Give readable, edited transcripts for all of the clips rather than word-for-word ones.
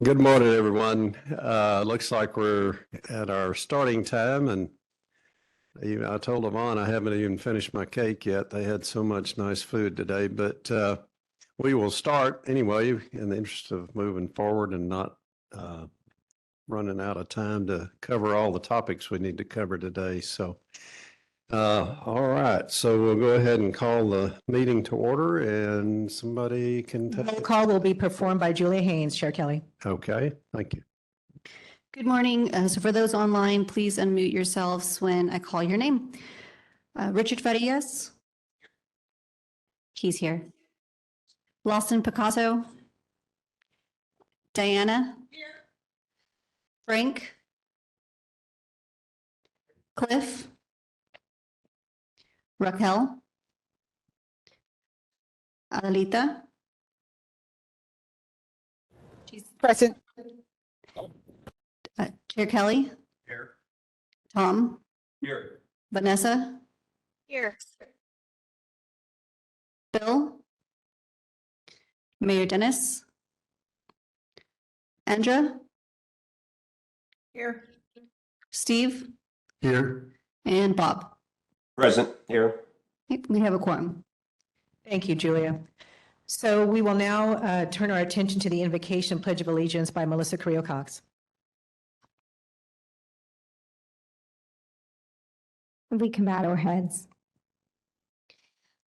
Good morning, everyone. Looks like we're at our starting time, and I told Yvonne I haven't even finished my cake yet. They had so much nice food today, but we will start anyway in the interest of moving forward and not running out of time to cover all the topics we need to cover today. So, all right. So we'll go ahead and call the meeting to order, and somebody can The roll call will be performed by Julia Haynes. Chair Kelly. Okay, thank you. Good morning. So for those online, please unmute yourselves when I call your name. Richard Farias. He's here. Lawson Picasso. Diana. Here. Frank. Cliff. Raquel. Adelita. She's present. Chair Kelly. Here. Tom. Here. Vanessa. Here. Bill. Mayor Dennis. Andra. Here. Steve. Here. And Bob. Present here. Okay, we have a quorum. Thank you, Julia. So we will now turn our attention to the invocation Pledge of Allegiance by Melissa Carrillo-Cox. We can bow our heads.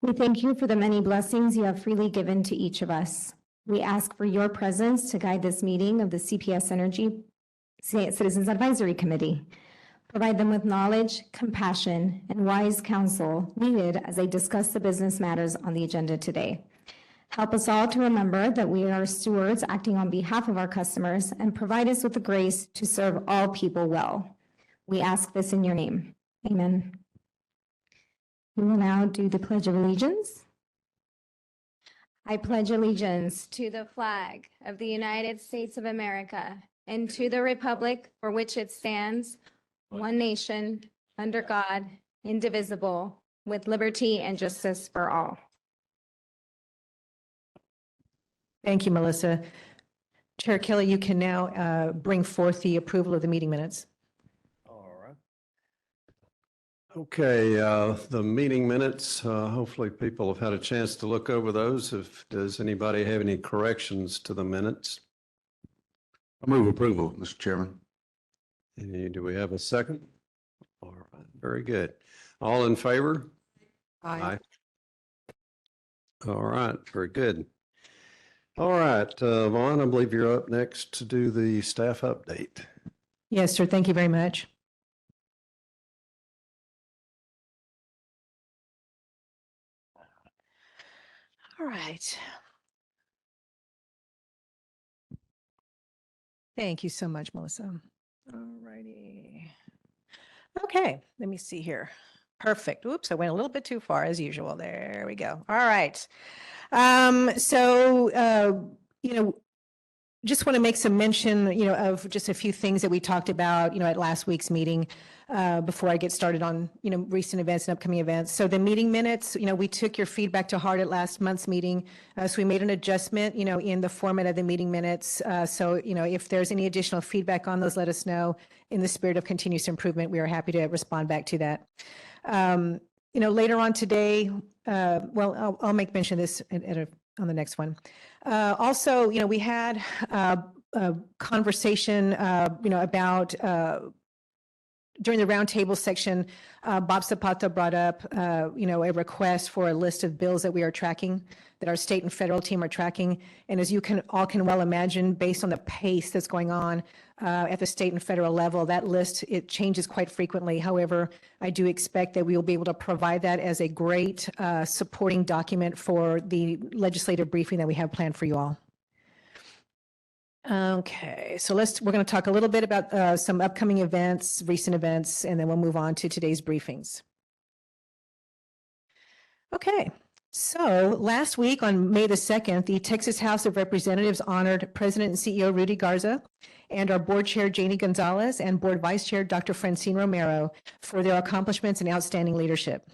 We thank you for the many blessings you have freely given to each of us. We ask for your presence to guide this meeting of the CPS Energy Citizens Advisory Committee. Provide them with knowledge, compassion, and wise counsel needed as they discuss the business matters on the agenda today. Help us all to remember that we are stewards acting on behalf of our customers, and provide us with the grace to serve all people well. We ask this in your name. Amen. We will now do the Pledge of Allegiance. I pledge allegiance To the flag of the United States of America and to the republic for which it stands, one nation, under God, indivisible, with liberty and justice for all. Thank you, Melissa. Chair Kelly, you can now bring forth the approval of the meeting minutes. All right. Okay, the meeting minutes, hopefully people have had a chance to look over those. Does anybody have any corrections to the minutes? I move approval, Mr. Chairman. Do we have a second? All right, very good. All in favor? Aye. All right, very good. All right, Vaughn, I believe you're up next to do the staff update. Yes, sir. Thank you very much. All right. Thank you so much, Melissa. All righty. Okay, let me see here. Perfect. Oops, I went a little bit too far as usual. There we go. All right. Just want to make some mention, of just a few things that we talked about, at last week's meeting, before I get started on, recent events and upcoming events. So the meeting minutes, we took your feedback to heart at last month's meeting. So we made an adjustment, in the format of the meeting minutes. So, if there's any additional feedback on those, let us know. In the spirit of continuous improvement, we are happy to respond back to that. Later on today, I'll make mention of this on the next one. Also, we had a conversation, about during the roundtable section, Bob Zapata brought up, a request for a list of bills that we are tracking, that our state and federal team are tracking. And as you can well imagine, based on the pace that's going on at the state and federal level, that list, it changes quite frequently. However, I do expect that we will be able to provide that as a great supporting document for the legislative briefing that we have planned for you all. Okay, so we're going to talk a little bit about some upcoming events, recent events, and then we'll move on to today's briefings. Okay, so last week on May the 2nd, the Texas House of Representatives honored President and CEO Rudy Garza and our board chair Janie Gonzalez and board vice chair Dr. Francine Romero for their accomplishments and outstanding leadership.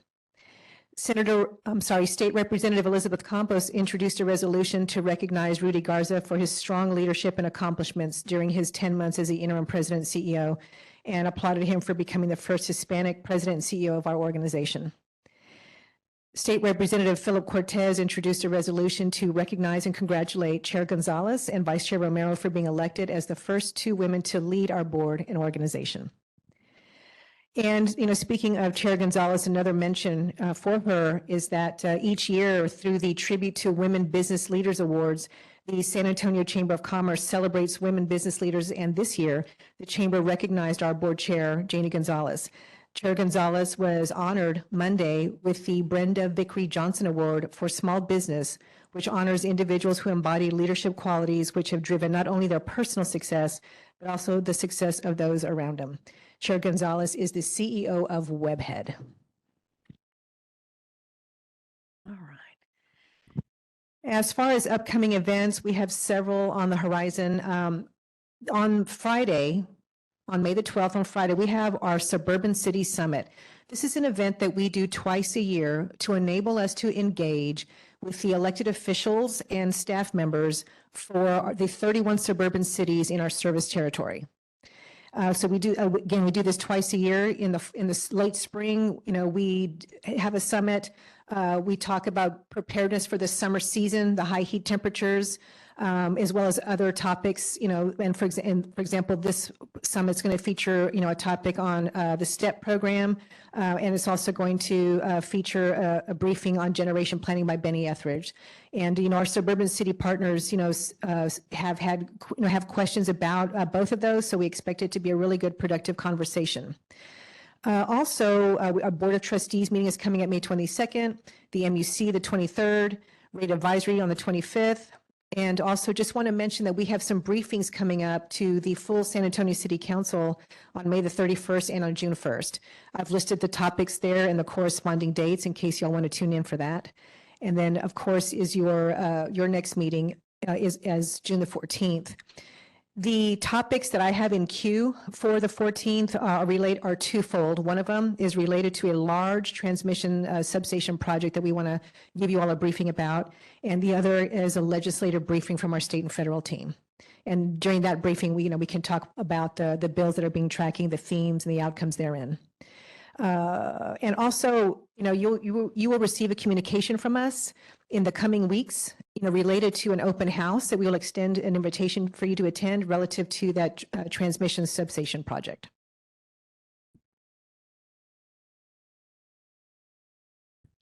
State Representative Elizabeth Campos introduced a resolution to recognize Rudy Garza for his strong leadership and accomplishments during his 10 months as the interim president and CEO, and applauded him for becoming the first Hispanic president and CEO of our organization. State Representative Philip Cortez introduced a resolution to recognize and congratulate Chair Gonzalez and Vice Chair Romero for being elected as the first 2 women to lead our board and organization. And, speaking of Chair Gonzalez, another mention for her is that each year through the Tribute to Women Business Leaders Awards, the San Antonio Chamber of Commerce celebrates women business leaders, and this year, the Chamber recognized our board chair, Janie Gonzalez. Chair Gonzalez was honored Monday with the Brenda Vickery Johnson Award for Small Business, which honors individuals who embody leadership qualities which have driven not only their personal success, but also the success of those around them. Chair Gonzalez is the CEO of Webhead. All right. As far as upcoming events, we have several on the horizon. On Friday, on May the 12th, on Friday, we have our Suburban City Summit. This is an event that we do twice a year to enable us to engage with the elected officials and staff members for the 31 suburban cities in our service territory. So we do, again, we do this twice a year in the late spring. We have a summit. We talk about preparedness for the summer season, the high heat temperatures, as well as other topics, and for example, this summit's going to feature, a topic on the STEP program, and it's also going to feature a briefing on generation planning by Benny Etheridge. And, our suburban city partners, have questions about both of those, so we expect it to be a really good, productive conversation. Also, our Board of Trustees meeting is coming at May 22nd, the MUC the 23rd, Rate Advisory on the 25th. And also just want to mention that we have some briefings coming up to the full San Antonio City Council on May the 31st and on June 1st. I've listed the topics there and the corresponding dates in case y'all want to tune in for that. And then, of course, is your next meeting is June the 14th. The topics that I have in queue for the 14th are twofold. One of them is related to a large transmission substation project that we want to give you all a briefing about, and the other is a legislative briefing from our state and federal team. And during that briefing, we can talk about the bills that are being tracking, the themes and the outcomes therein. And also, you will receive a communication from us in the coming weeks, related to an open house that we will extend an invitation for you to attend relative to that transmission substation project.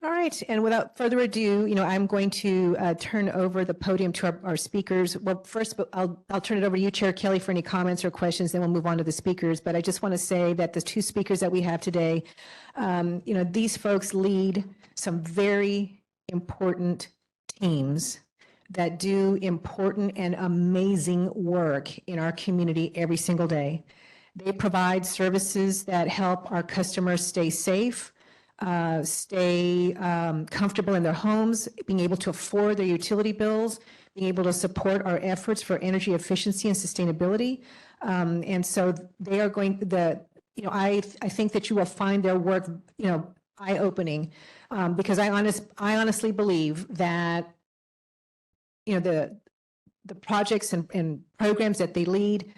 All right, and without further ado, I'm going to turn over the podium to our speakers. Well, first, I'll turn it over to you, Chair Kelly, for any comments or questions, then we'll move on to the speakers. But I just want to say that the 2 speakers that we have today, these folks lead some very important teams that do important and amazing work in our community every single day. They provide services that help our customers stay safe, stay comfortable in their homes, being able to afford their utility bills, being able to support our efforts for energy efficiency and sustainability. And so they are I think that you will find their work, eye-opening, because I honestly believe that, the projects and programs that they lead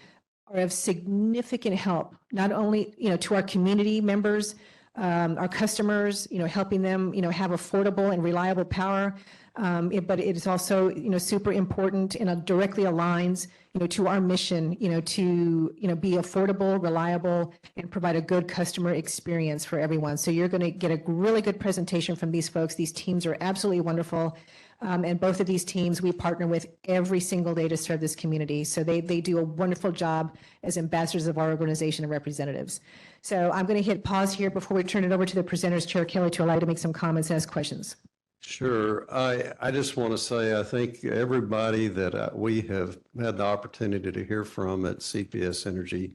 are of significant help, not only, to our community members, our customers, helping them, have affordable and reliable power. But it is also, super important and directly aligns, to our mission, to, be affordable, reliable, and provide a good customer experience for everyone. So you're going to get a really good presentation from these folks. These teams are absolutely wonderful. And both of these teams we partner with every single day to serve this community. So they do a wonderful job as ambassadors of our organization and representatives. So I'm going to hit pause here before we turn it over to the presenters, Chair Kelly, to allow you to make some comments and ask questions. Sure. I just want to say, I think everybody that we have had the opportunity to hear from at CPS Energy,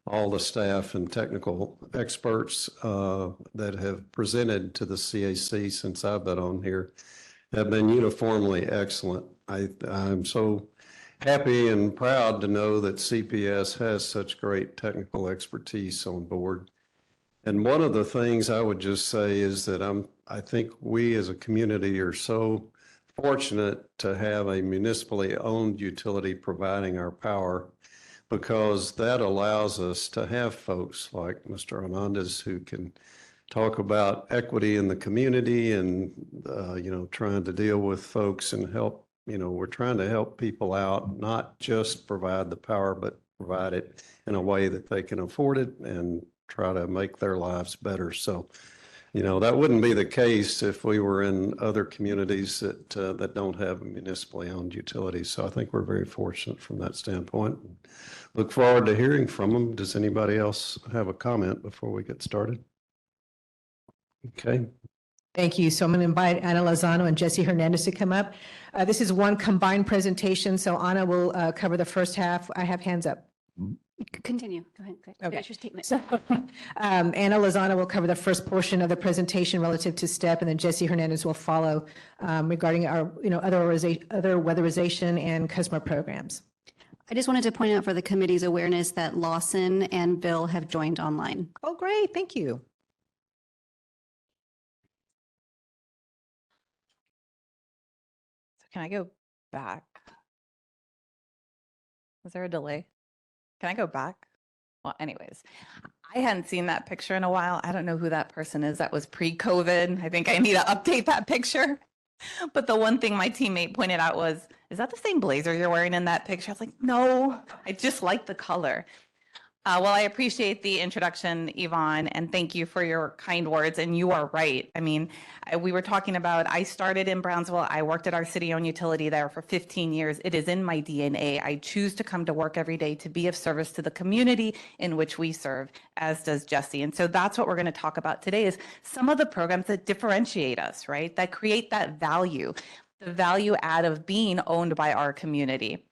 all the staff and technical experts that have presented to the CAC since I've been on here, have been uniformly excellent. I'm so happy and proud to know that CPS has such great technical expertise on board. And one of the things I would just say is that I think we as a community are so fortunate to have a municipally owned utility providing our power, because that allows us to have folks like Mr. Hernandez who can talk about equity in the community and, trying to deal with folks and help, we're trying to help people out, not just provide the power, but provide it in a way that they can afford it and try to make their lives better. So, that wouldn't be the case if we were in other communities that don't have municipally owned utilities. So I think we're very fortunate from that standpoint. Look forward to hearing from them. Does anybody else have a comment before we get started? Okay. Thank you. So I'm going to invite Ana Lozano and Jesse Hernandez to come up. This is one combined presentation, so Ana will cover the first half. I have hands up. Continue. Go ahead. Okay. Finish your statement. So Ana Lozano will cover the first portion of the presentation relative to STEP, and then Jesse Hernandez will follow regarding our, other weatherization and customer programs. I just wanted to point out for the committee's awareness that Lawson and Bill have joined online. Oh, great. Thank you. So can I go back? Was there a delay? Can I go back? Well, anyways, I hadn't seen that picture in a while. I don't know who that person is. That was pre-COVID. I think I need to update that picture. But the one thing my teammate pointed out was, is that the same blazer you're wearing in that picture? I was like, no, I just like the color. Well, I appreciate the introduction, Yvonne, and thank you for your kind words. And you are right. I mean, we were talking about, I started in Brownsville. I worked at our city-owned utility there for 15 years. It is in my DNA. I choose to come to work every day to be of service to the community in which we serve, as does Jesse. And so that's what we're going to talk about today, is some of the programs that differentiate us, right? That create that value, the value add of being owned by our community.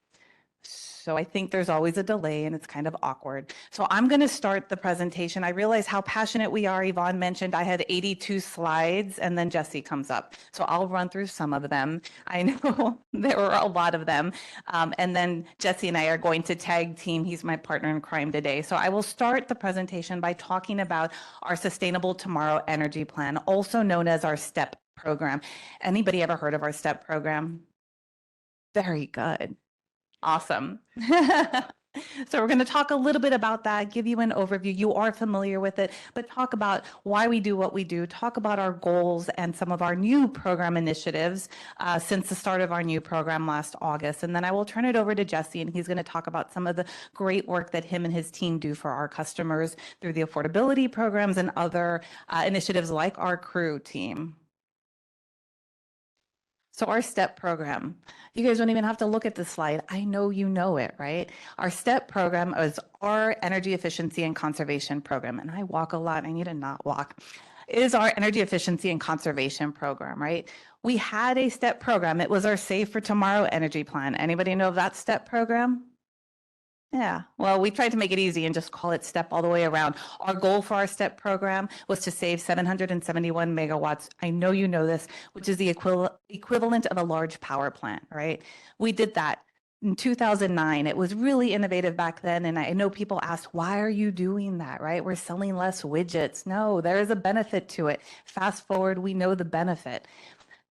So I think there's always a delay and it's kind of awkward. So I'm going to start the presentation. I realize how passionate we are. Yvonne mentioned I had 82 slides and then Jesse comes up. So I'll run through some of them. I know there were a lot of them. And then Jesse and I are going to tag team. He's my partner in crime today. So I will start the presentation by talking about our Sustainable Tomorrow Energy Plan, also known as our STEP program. Anybody ever heard of our STEP program? Very good. Awesome. So we're going to talk a little bit about that, give you an overview. You are familiar with it, but talk about why we do what we do, talk about our goals and some of our new program initiatives since the start of our new program last August. And then I will turn it over to Jesse, and he's going to talk about some of the great work that him and his team do for our customers through the affordability programs and other initiatives like our crew team. So our STEP program, you guys don't even have to look at the slide. I know you know it, right? Our STEP program is our energy efficiency and conservation program. And I walk a lot. I need to not walk. It is our energy efficiency and conservation program, right? We had a STEP program. It was our Save for Tomorrow energy plan. Anybody know of that STEP program? Yeah, well, we tried to make it easy and just call it STEP all the way around. Our goal for our STEP program was to save 771 megawatts. I know you know this, which is the equivalent of a large power plant, right? We did that in 2009. It was really innovative back then. And I know people ask, why are you doing that, right? We're selling less widgets. No, there is a benefit to it. Fast forward, we know the benefit.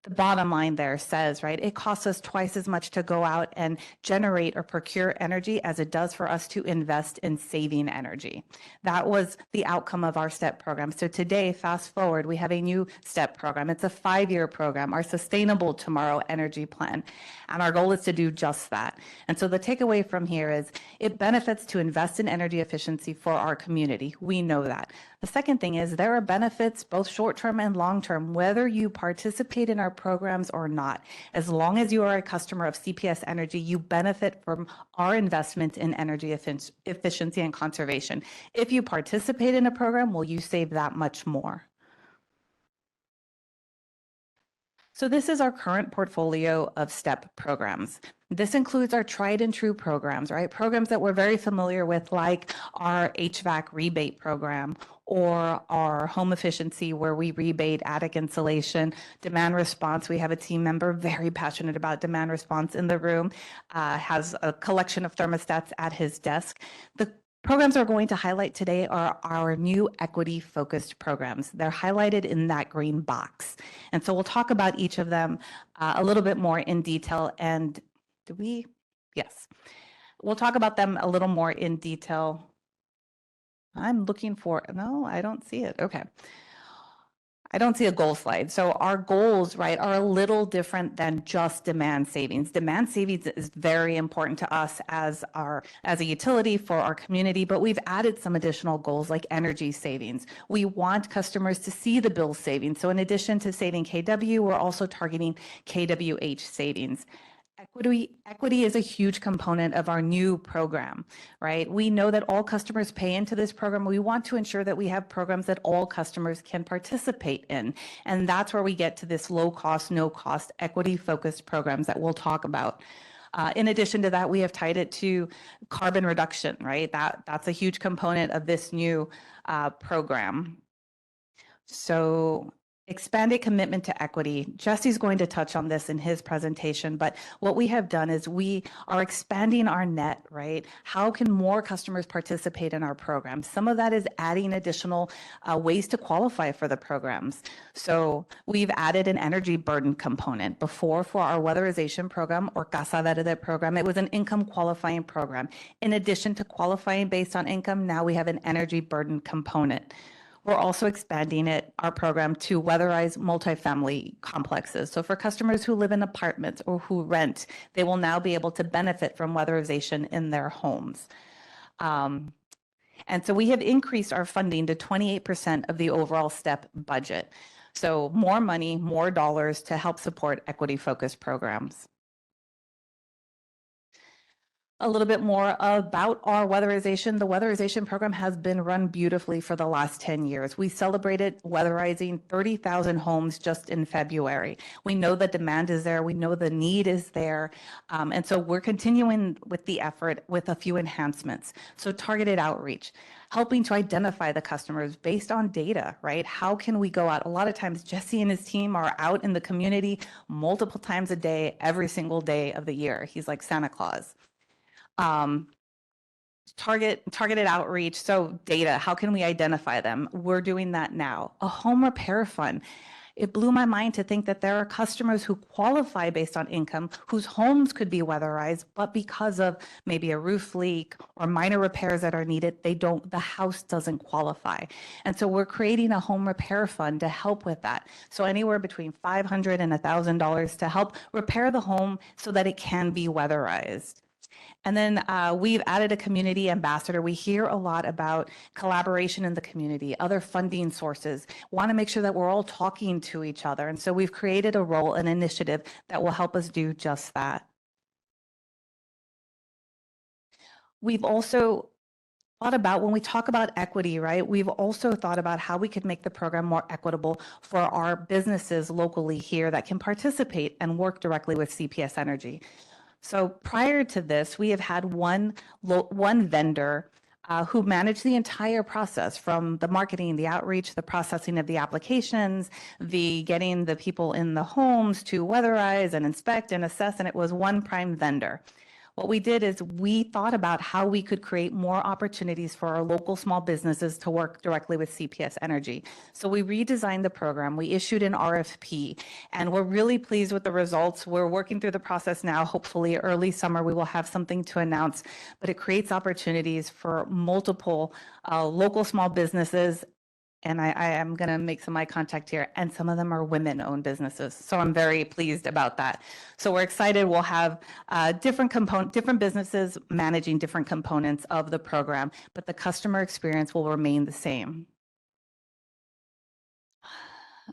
The bottom line there says, right, it costs us twice as much to go out and generate or procure energy as it does for us to invest in saving energy. That was the outcome of our STEP program. So today, fast forward, we have a new STEP program. It's a 5-year program, our Sustainable Tomorrow Energy Plan. And our goal is to do just that. And so the takeaway from here is it benefits to invest in energy efficiency for our community. We know that. The second thing is there are benefits, both short-term and long-term, whether you participate in our programs or not. As long as you are a customer of CPS Energy, you benefit from our investment in energy efficiency and conservation. If you participate in a program, will you save that much more? So this is our current portfolio of STEP programs. This includes our tried and true programs, right? Programs that we're very familiar with, like our HVAC rebate program or our home efficiency, where we rebate attic insulation, demand response. We have a team member very passionate about demand response in the room, has a collection of thermostats at his desk. The Programs we're going to highlight today are our new equity-focused programs. They're highlighted in that green box. And so we'll talk about each of them a little bit more in detail. And yes, we'll talk about them a little more in detail. I'm looking for, no, I don't see it. Okay. I don't see a goal slide. So our goals, right, are a little different than just demand savings. Demand savings is very important to us as a utility for our community, but we've added some additional goals like energy savings. We want customers to see the bill savings. So in addition to saving KW, we're also targeting KWH savings. Equity is a huge component of our new program, right? We know that all customers pay into this program. We want to ensure that we have programs that all customers can participate in. And that's where we get to this low cost, no cost, equity focused programs that we'll talk about. In addition to that, we have tied it to carbon reduction, right? That's a huge component of this new program. So expanded commitment to equity. Jesse's going to touch on this in his presentation, but what we have done is we are expanding our net, right? How can more customers participate in our program? Some of that is adding additional ways to qualify for the programs. So we've added an energy burden component. Before, for our weatherization program or Casa Verde program, it was an income qualifying program. In addition to qualifying based on income, now we have an energy burden component. We're also expanding our program to weatherize multifamily complexes. So for customers who live in apartments or who rent, they will now be able to benefit from weatherization in their homes. And so we have increased our funding to 28% of the overall STEP budget. So more money, more dollars to help support equity-focused programs. A little bit more about our weatherization. The weatherization program has been run beautifully for the last 10 years. We celebrated weatherizing 30,000 homes just in February. We know the demand is there. We know the need is there. And so we're continuing with the effort with a few enhancements. So targeted outreach, helping to identify the customers based on data, right? How can we go out? A lot of times Jesse and his team are out in the community multiple times a day, every single day of the year. He's like Santa Claus. Targeted outreach. So data, how can we identify them? We're doing that now. A home repair fund. It blew my mind to think that there are customers who qualify based on income whose homes could be weatherized, but because of maybe a roof leak or minor repairs that are needed, the house doesn't qualify. And so we're creating a home repair fund to help with that. So anywhere between $500 and $1,000 to help repair the home so that it can be weatherized. And then we've added a community ambassador. We hear a lot about collaboration in the community, other funding sources, want to make sure that we're all talking to each other. And so we've created a role, an initiative that will help us do just that. We've also thought about, when we talk about equity, right, we've also thought about how we could make the program more equitable for our businesses locally here that can participate and work directly with CPS Energy. So prior to this, we have had one vendor who managed the entire process, from the marketing, the outreach, the processing of the applications, the getting the people in the homes to weatherize and inspect and assess, and it was one prime vendor. What we did is we thought about how we could create more opportunities for our local small businesses to work directly with CPS Energy. So we redesigned the program, we issued an RFP, and we're really pleased with the results. We're working through the process now. Hopefully early summer, we will have something to announce, but it creates opportunities for multiple local small businesses. And I am going to make some eye contact here, and some of them are women-owned businesses. So I'm very pleased about that. So we're excited. We'll have different businesses managing different components of the program, but the customer experience will remain the same.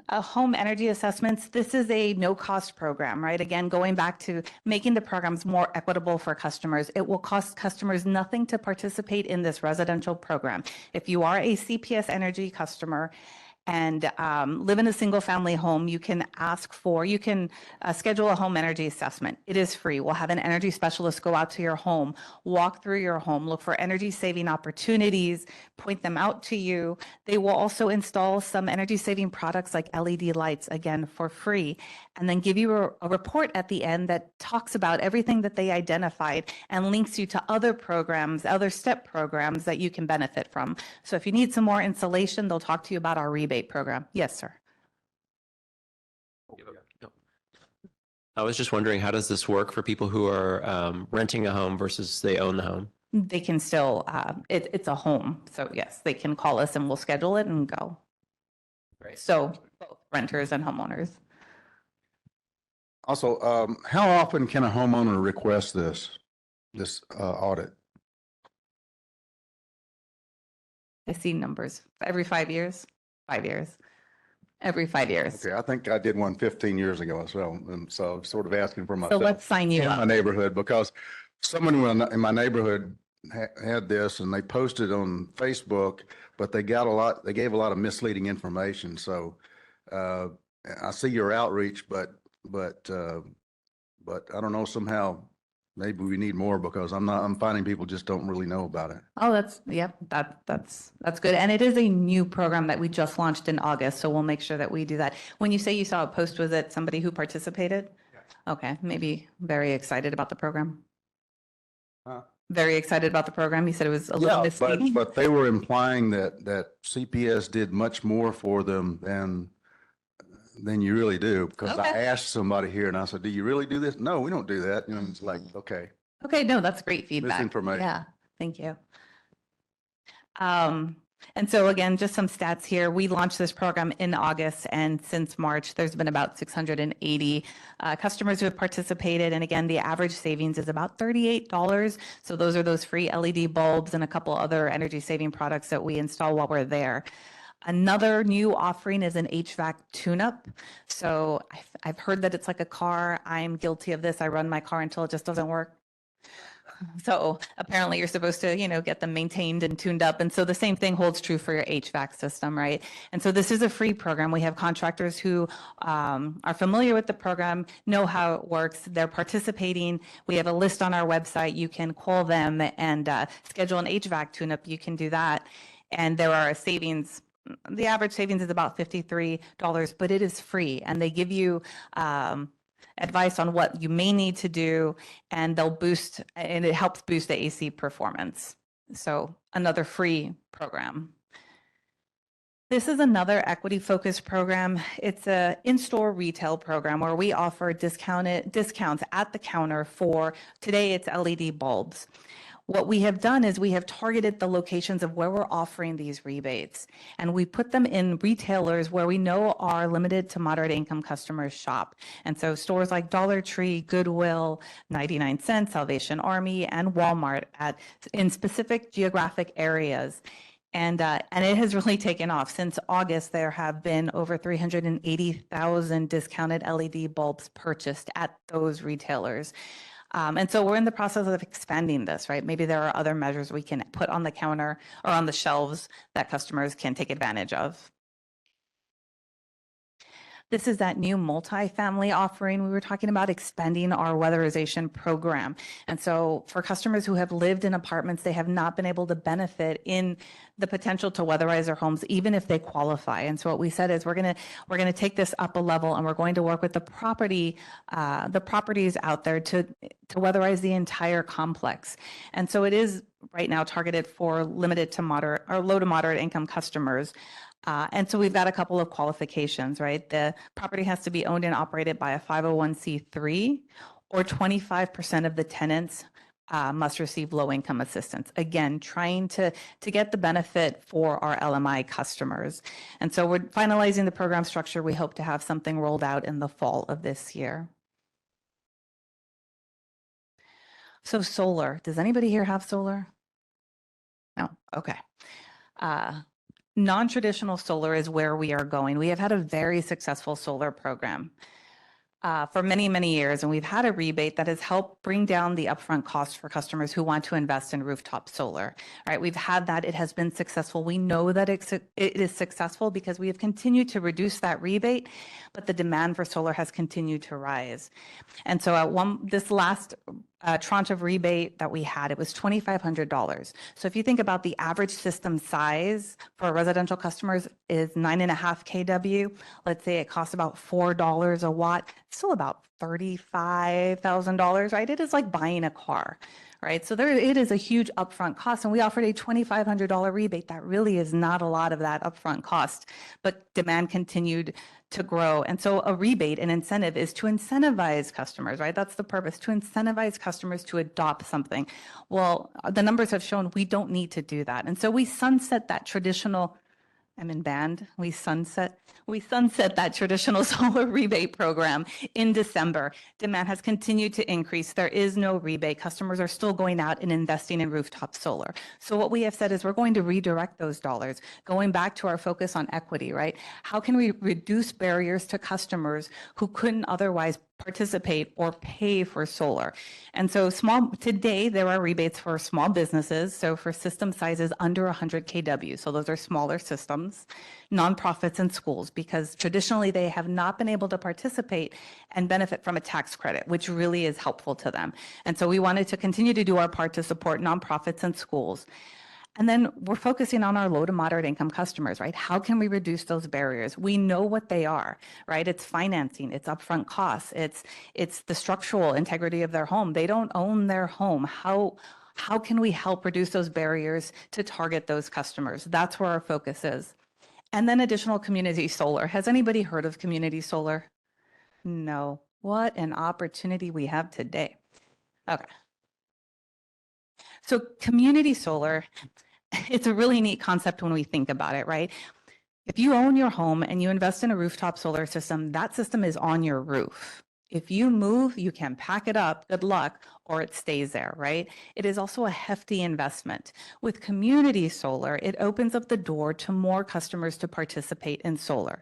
Home energy assessments. This is a no-cost program, right? Again, going back to making the programs more equitable for customers. It will cost customers nothing to participate in this residential program. If you are a CPS Energy customer and live in a single family home, you can schedule a home energy assessment. It is free. We'll have an energy specialist go out to your home, walk through your home, look for energy saving opportunities, point them out to you. They will also install some energy saving products like LED lights, again, for free, and then give you a report at the end that talks about everything that they identified and links you to other programs, other STEP programs that you can benefit from. So if you need some more insulation, they'll talk to you about our rebate program. Yes, sir. I was just wondering, how does this work for people who are renting a home versus they own the home? They can still, it's a home. So yes, they can call us and we'll schedule it and go. Great. So both renters and homeowners. Also, how often can a homeowner request this audit? I see numbers every 5 years, 5 years, every 5 years. Okay, I think I did one 15 years ago as well, and so I'm sort of asking for So myself. let's sign you In my up. neighborhood, because someone in my neighborhood had this and they posted on Facebook, but they gave a lot of misleading information. So I see your outreach, but I don't know, somehow maybe we need more, because I'm finding people just don't really know about it. Oh, that's good. And it is a new program that we just launched in August. So we'll make sure that we do that. When you say you saw a post, was it somebody who participated? Okay, maybe very excited about the program. Very excited about the program. You said it was a little misleading. But they were implying that CPS did much more for them than you really do, because I Okay. asked somebody here and I said, do you really do this? No, we don't do that. You know, it's like, okay. Okay, no, that's great feedback. Misinformation. Yeah, thank you. And so again, just some stats here. We launched this program in August, and since March, there's been about 680 customers who have participated. And again, the average savings is about $38. So those are those free LED bulbs and a couple other energy saving products that we install while we're there. Another new offering is an HVAC tune-up. So I've heard that it's like a car. I'm guilty of this. I run my car until it just doesn't work. So apparently you're supposed to, get them maintained and tuned up. And so the same thing holds true for your HVAC system, right? And so this is a free program. We have contractors who are familiar with the program, know how it works. They're participating. We have a list on our website. You can call them and schedule an HVAC tune-up. You can do that. And there are savings. The average savings is about $53, but it is free. And they give you advice on what you may need to do, and it helps boost the AC performance. So another free program. This is another equity-focused program. It's an in-store retail program where we offer discounts at the counter for, today it's LED bulbs. What we have done is we have targeted the locations of where we're offering these rebates, and we put them in retailers where we know our limited to moderate income customers shop. And so stores like Dollar Tree, Goodwill, 99 Cents, Salvation Army, and Walmart in specific geographic areas. And it has really taken off. Since August, there have been over 380,000 discounted LED bulbs purchased at those retailers. And so we're in the process of expanding this, right? Maybe there are other measures we can put on the counter or on the shelves that customers can take advantage of. This is that new multifamily offering. We were talking about expanding our weatherization program. And so for customers who have lived in apartments, they have not been able to benefit in the potential to weatherize their homes, even if they qualify. And so what we said is we're going to take this up a level, and we're going to work with the properties out there to weatherize the entire complex. And so it is right now targeted for limited to moderate or low to moderate income customers. And so we've got a couple of qualifications, right? The property has to be owned and operated by a 501c3, or 25% of the tenants must receive low-income assistance. Again, trying to get the benefit for our LMI customers. And so we're finalizing the program structure. We hope to have something rolled out in the fall of this year. So solar, does anybody here have solar? No, okay. Non-traditional solar is where we are going. We have had a very successful solar program. for many, many years, and we've had a rebate that has helped bring down the upfront cost for customers who want to invest in rooftop solar. Right? We've had that. It has been successful. We know that it is successful because we have continued to reduce that rebate, but the demand for solar has continued to rise. And so this last tranche of rebate that we had, it was $2,500. So if you think about the average system size for residential customers is 9.5 kW. Let's say it costs about $4 a watt, still about $35,000, right? It is like buying a car, right? So it is a huge upfront cost, and we offered a $2,500 rebate. That really is not a lot of that upfront cost, but demand continued to grow. And so a rebate, an incentive, is to incentivize customers, right? That's the purpose, to incentivize customers to adopt something. Well, the numbers have shown we don't need to do that. And so we sunset that traditional, I'm in band, we sunset that traditional solar rebate program in December. Demand has continued to increase. There is no rebate. Customers are still going out and investing in rooftop solar. So what we have said is we're going to redirect those dollars, going back to our focus on equity, right? How can we reduce barriers to customers who couldn't otherwise participate or pay for solar? And so today there are rebates for small businesses. So for system sizes under 100 kW. So those are smaller systems, nonprofits and schools, because traditionally they have not been able to participate and benefit from a tax credit, which really is helpful to them. And so we wanted to continue to do our part to support nonprofits and schools. And then we're focusing on our low to moderate income customers, right? How can we reduce those barriers? We know what they are, right? It's financing, it's upfront costs, it's the structural integrity of their home. They don't own their home. How can we help reduce those barriers to target those customers? That's where our focus is. And then additional community solar. Has anybody heard of community solar? No. What an opportunity we have today. Okay. So community solar, it's a really neat concept when we think about it, right? If you own your home and you invest in a rooftop solar system, that system is on your roof. If you move, you can pack it up, good luck, or it stays there, right? It is also a hefty investment. With community solar, it opens up the door to more customers to participate in solar.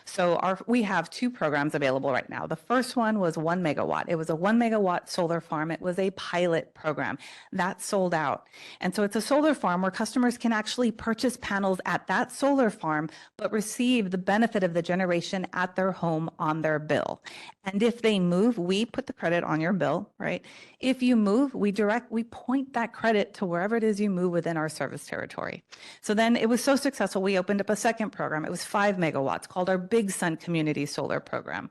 So we have two programs available right now. The first one was 1 megawatt. It was a 1 megawatt solar farm. It was a pilot program that sold out. And so it's a solar farm where customers can actually purchase panels at that solar farm, but receive the benefit of the generation at their home on their bill. And if they move, we put the credit on your bill, right? If you move, we point that credit to wherever it is you move within our service territory. So then it was so successful, we opened up a second program. It was 5 megawatts called our Big Sun Community Solar Program.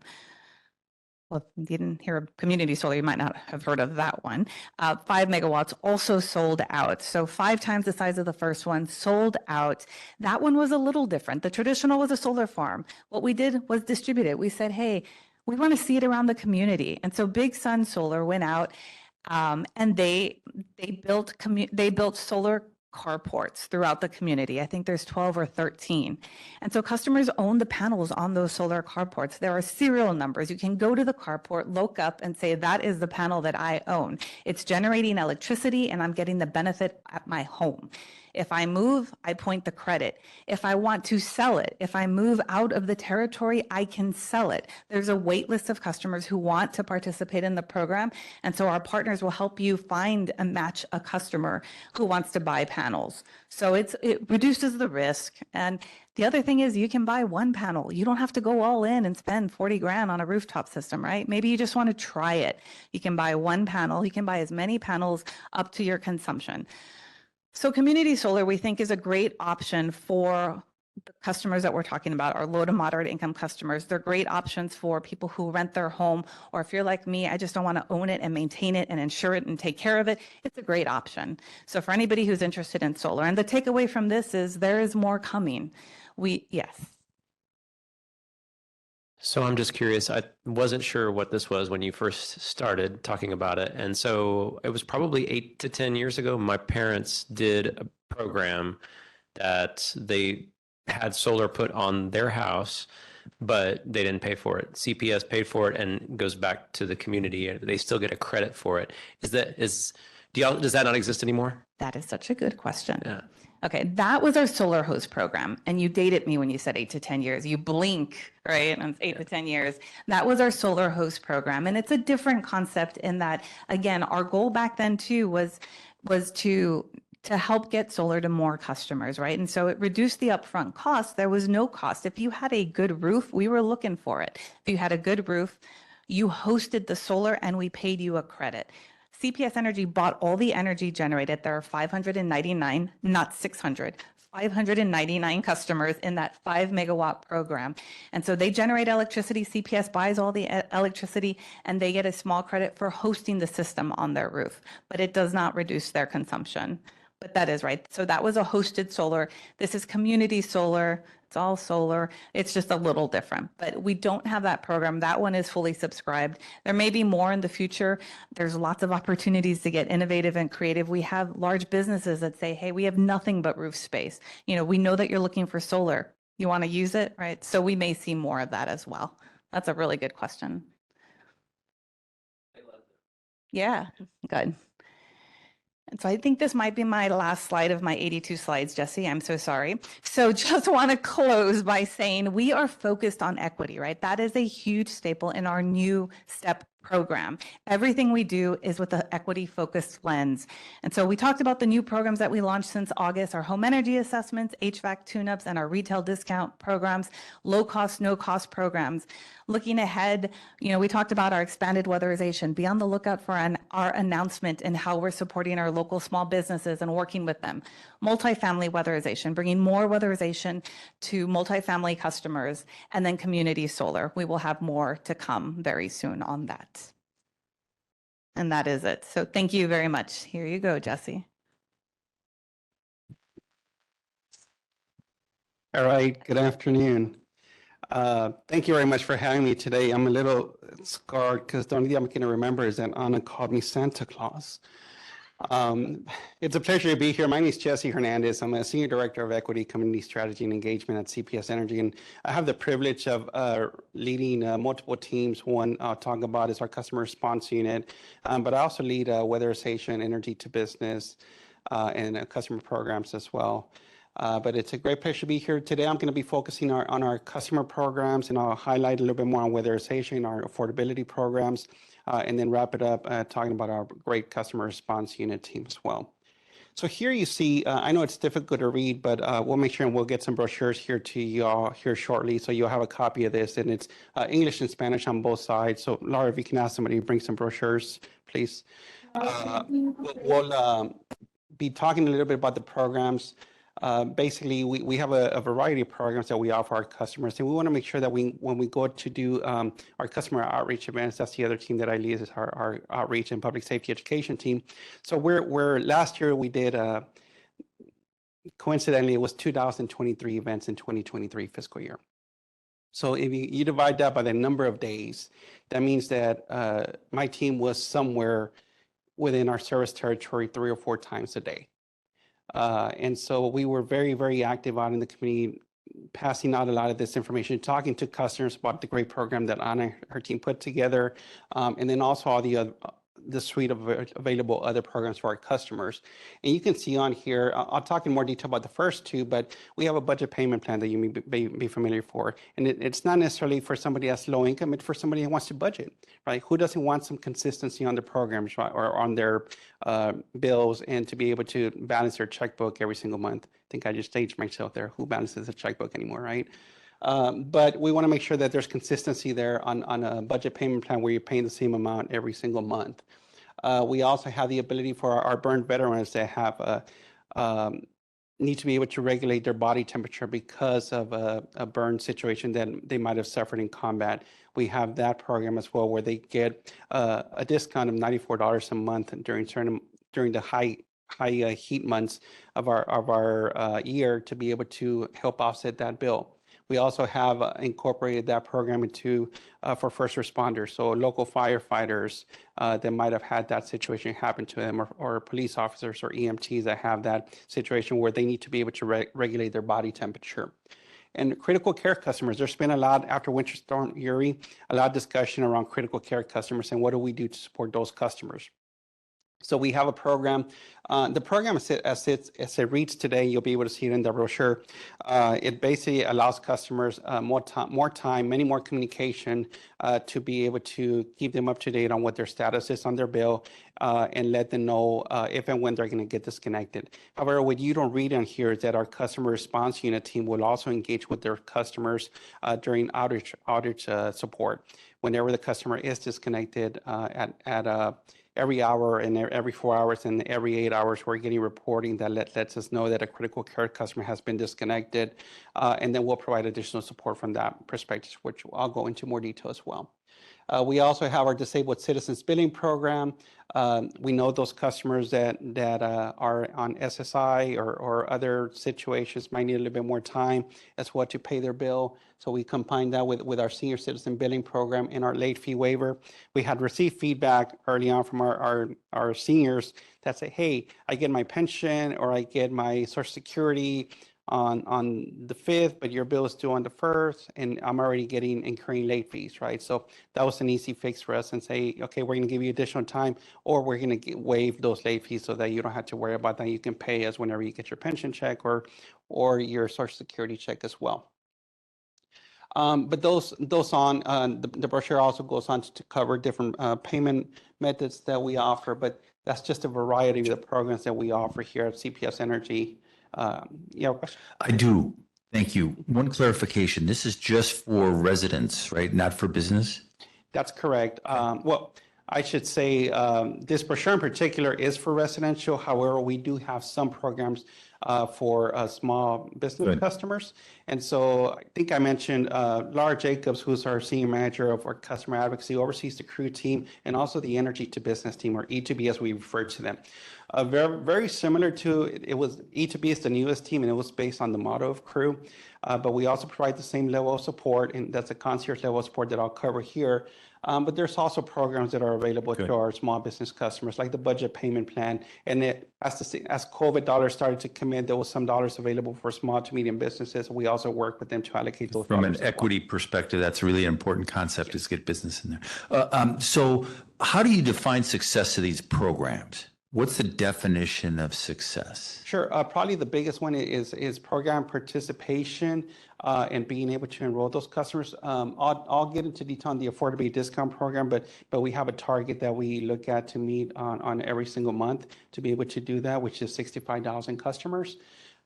Well, if you didn't hear of community solar, you might not have heard of that one. 5 megawatts also sold out. So 5 times the size of the first one, sold out. That one was a little different. The traditional was a solar farm. What we did was distribute it. We said, hey, we want to see it around the community. And so Big Sun Solar went out and they built solar carports throughout the community. I think there's 12 or 13. And so customers own the panels on those solar carports. There are serial numbers. You can go to the carport, look up and say, that is the panel that I own. It's generating electricity and I'm getting the benefit at my home. If I move, I point the credit. If I want to sell it, if I move out of the territory, I can sell it. There's a wait list of customers who want to participate in the program. And so our partners will help you find and match a customer who wants to buy panels. So it reduces the risk. And the other thing is you can buy one panel. You don't have to go all in and spend 40 grand on a rooftop system, right? Maybe you just want to try it. You can buy one panel. You can buy as many panels up to your consumption. So community solar, we think, is a great option for the customers that we're talking about, our low to moderate income customers. They're great options for people who rent their home, or if you're like me, I just don't want to own it and maintain it and insure it and take care of it. It's a great option. So for anybody who's interested in solar, and the takeaway from this is there is more coming. Yes. So I'm just curious. I wasn't sure what this was when you first started talking about it. And so it was probably 8 to 10 years ago. My parents did a program that they had solar put on their house, but they didn't pay for it. CPS paid for it and goes back to the community. They still get a credit for it. Does that not exist anymore? That is such a good question. Yeah. Okay, that was our solar host program. And you dated me when you said 8 to 10 years. You blink, right? And it's 8 to 10 years. That was our solar host program. And it's a different concept in that, again, our goal back then too was to help get solar to more customers, right? And so it reduced the upfront cost. There was no cost. If you had a good roof, we were looking for it. If you had a good roof, you hosted the solar and we paid you a credit. CPS Energy bought all the energy generated. There are 599, not 600, 599 customers in that 5 megawatt program. And so they generate electricity. CPS buys all the electricity and they get a small credit for hosting the system on their roof, but it does not reduce their consumption. But that is right. So that was a hosted solar. This is community solar. It's all solar. It's just a little different, but we don't have that program. That one is fully subscribed. There may be more in the future. There's lots of opportunities to get innovative and creative. We have large businesses that say, hey, we have nothing but roof space. You know, we know that you're looking for solar. You want to use it, right? So we may see more of that as well. That's a really good question. Yeah, good. And so I think this might be my last slide of my 82 slides, Jesse. I'm so sorry. So just want to close by saying we are focused on equity, right? That is a huge staple in our new STEP program. Everything we do is with an equity focused lens. And so we talked about the new programs that we launched since August, our home energy assessments, HVAC tune-ups, and our retail discount programs, low cost, no cost programs. Looking ahead, you know, we talked about our expanded weatherization. Be on the lookout for our announcement and how we're supporting our local small businesses and working with them. Multifamily weatherization, bringing more weatherization to multifamily customers, and then community solar. We will have more to come very soon on that. And that is it. So thank you very much. Here you go, Jesse. All right, good afternoon. Thank you very much for having me today. I'm a little scarred because the only thing I'm going to remember is that Anna called me Santa Claus. It's a pleasure to be here. My name is Jesse Hernandez. I'm a Senior Director of Equity, Community Strategy and Engagement at CPS Energy, and I have the privilege of leading multiple teams. One I'll talk about is our customer response unit, but I also lead weatherization, energy to business, and customer programs as well. But it's a great pleasure to be here today. I'm going to be focusing on our customer programs, and I'll highlight a little bit more on weatherization, our affordability programs, and then wrap it up talking about our great customer response unit team as well. So here you see, I know it's difficult to read, but we'll make sure and we'll get some brochures here to y'all here shortly. So you'll have a copy of this, and it's English and Spanish on both sides. So Laura, if you can ask somebody to bring some brochures, please. We'll be talking a little bit about the programs. Basically, we have a variety of programs that we offer our customers, and we want to make sure that when we go to do our customer outreach events, that's the other team that I lead, is our outreach and public safety education team. So we're last year we did coincidentally it was 2023 events in 2023 fiscal year. So if you divide that by the number of days, that means that my team was somewhere within our service territory 3 or 4 times a day. And so we were very, very active out in the community, passing out a lot of this information, talking to customers about the great program that Anna and her team put together, and then also all the suite of available other programs for our customers. And you can see on here, I'll talk in more detail about the first two, but we have a budget payment plan that you may be familiar for. And it's not necessarily for somebody that's low income, it's for somebody who wants to budget, right? Who doesn't want some consistency on the programs, right? Or on their bills, and to be able to balance their checkbook every single month. I think I just staged myself there. Who balances a checkbook anymore, right? But we want to make sure that there's consistency there on a budget payment plan where you're paying the same amount every single month. We also have the ability for our burn veterans that have need to be able to regulate their body temperature because of a burn situation that they might have suffered in combat. We have that program as well, where they get a discount of $94 a month during the high heat months of our year, to be able to help offset that bill. We also have incorporated that program into for first responders, so local firefighters that might have had that situation happen to them, or police officers or EMTs that have that situation where they need to be able to regulate their body temperature. And critical care customers, there's been a lot after Winter Storm Uri, a lot of discussion around critical care customers and what do we do to support those customers. So we have a program. The program as it reads today, you'll be able to see it in the brochure. It basically allows customers more time, many more communication to be able to keep them up to date on what their status is on their bill and let them know if and when they're going to get disconnected. However, what you don't read on here is that our customer response unit team will also engage with their customers during outage support. Whenever the customer is disconnected at every hour and every 4 hours and every 8 hours, we're getting reporting that lets us know that a critical care customer has been disconnected. And then we'll provide additional support from that perspective, which I'll go into more detail as well. We also have our disabled citizens billing program. We know those customers that are on SSI or other situations might need a little bit more time as well to pay their bill. So we combine that with our senior citizen billing program and our late fee waiver. We had received feedback early on from our seniors that say, hey, I get my pension or I get my Social Security on the 5th, but your bill is due on the 1st, and I'm already incurring late fees, right? So that was an easy fix for us and say, okay, we're going to give you additional time, or we're going to waive those late fees so that you don't have to worry about that. You can pay us whenever you get your pension check or your Social Security check as well. But the brochure also goes on to cover different payment methods that we offer, but that's just a variety of the programs that we offer here at CPS Energy. You have a question? I do. Thank you. One clarification. This is just for residents, right? Not for business? That's correct. Well, I should say this brochure in particular is for residential. However, we do have some programs for small business customers. And so I think I mentioned Laura Jacobs, who's our senior manager of our customer advocacy, oversees the crew team and also the energy to business team, or E2B as we refer to them. Very, very similar to, it was E2B is the newest team, and it was based on the motto of crew. But we also provide the same level of support, and that's a concierge level of support that I'll cover here. But there's also programs that are available to our small business customers, like the budget payment plan. And as COVID dollars started to come in, there was some dollars available for small to medium businesses. We also work with them to allocate those. From an equity perspective, that's a really important concept, is get business in there. So how do you define success of these programs? What's the definition of success? Sure. Probably the biggest one is program participation and being able to enroll those customers. I'll get into detail on the affordability discount program, but we have a target that we look at to meet on every single month to be able to do that, which is 65,000 customers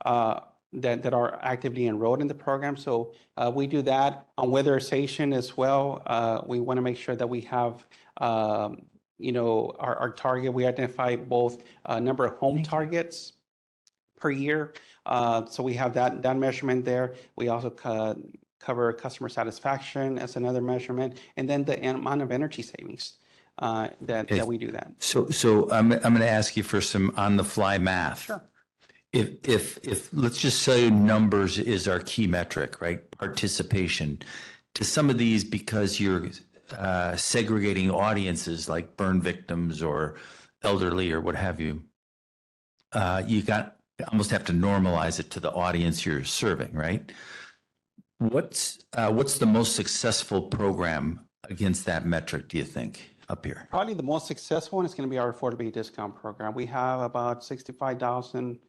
that are actively enrolled in the program. So we do that on weatherization as well. We want to make sure that we have our target. We identify both number of home targets per year. So we have that measurement there. We also cover customer satisfaction as another measurement, and then the amount of energy savings that we do that. So I'm going to ask you for some on-the-fly math. Sure. If let's just say numbers is our key metric, right? Participation. To some of these, because you're segregating audiences like burn victims or elderly or what have you, you almost have to normalize it to the audience you're serving, right? What's the most successful program against that metric, do you think, up here? Probably the most successful one is going to be our affordability discount program. We have about 65,000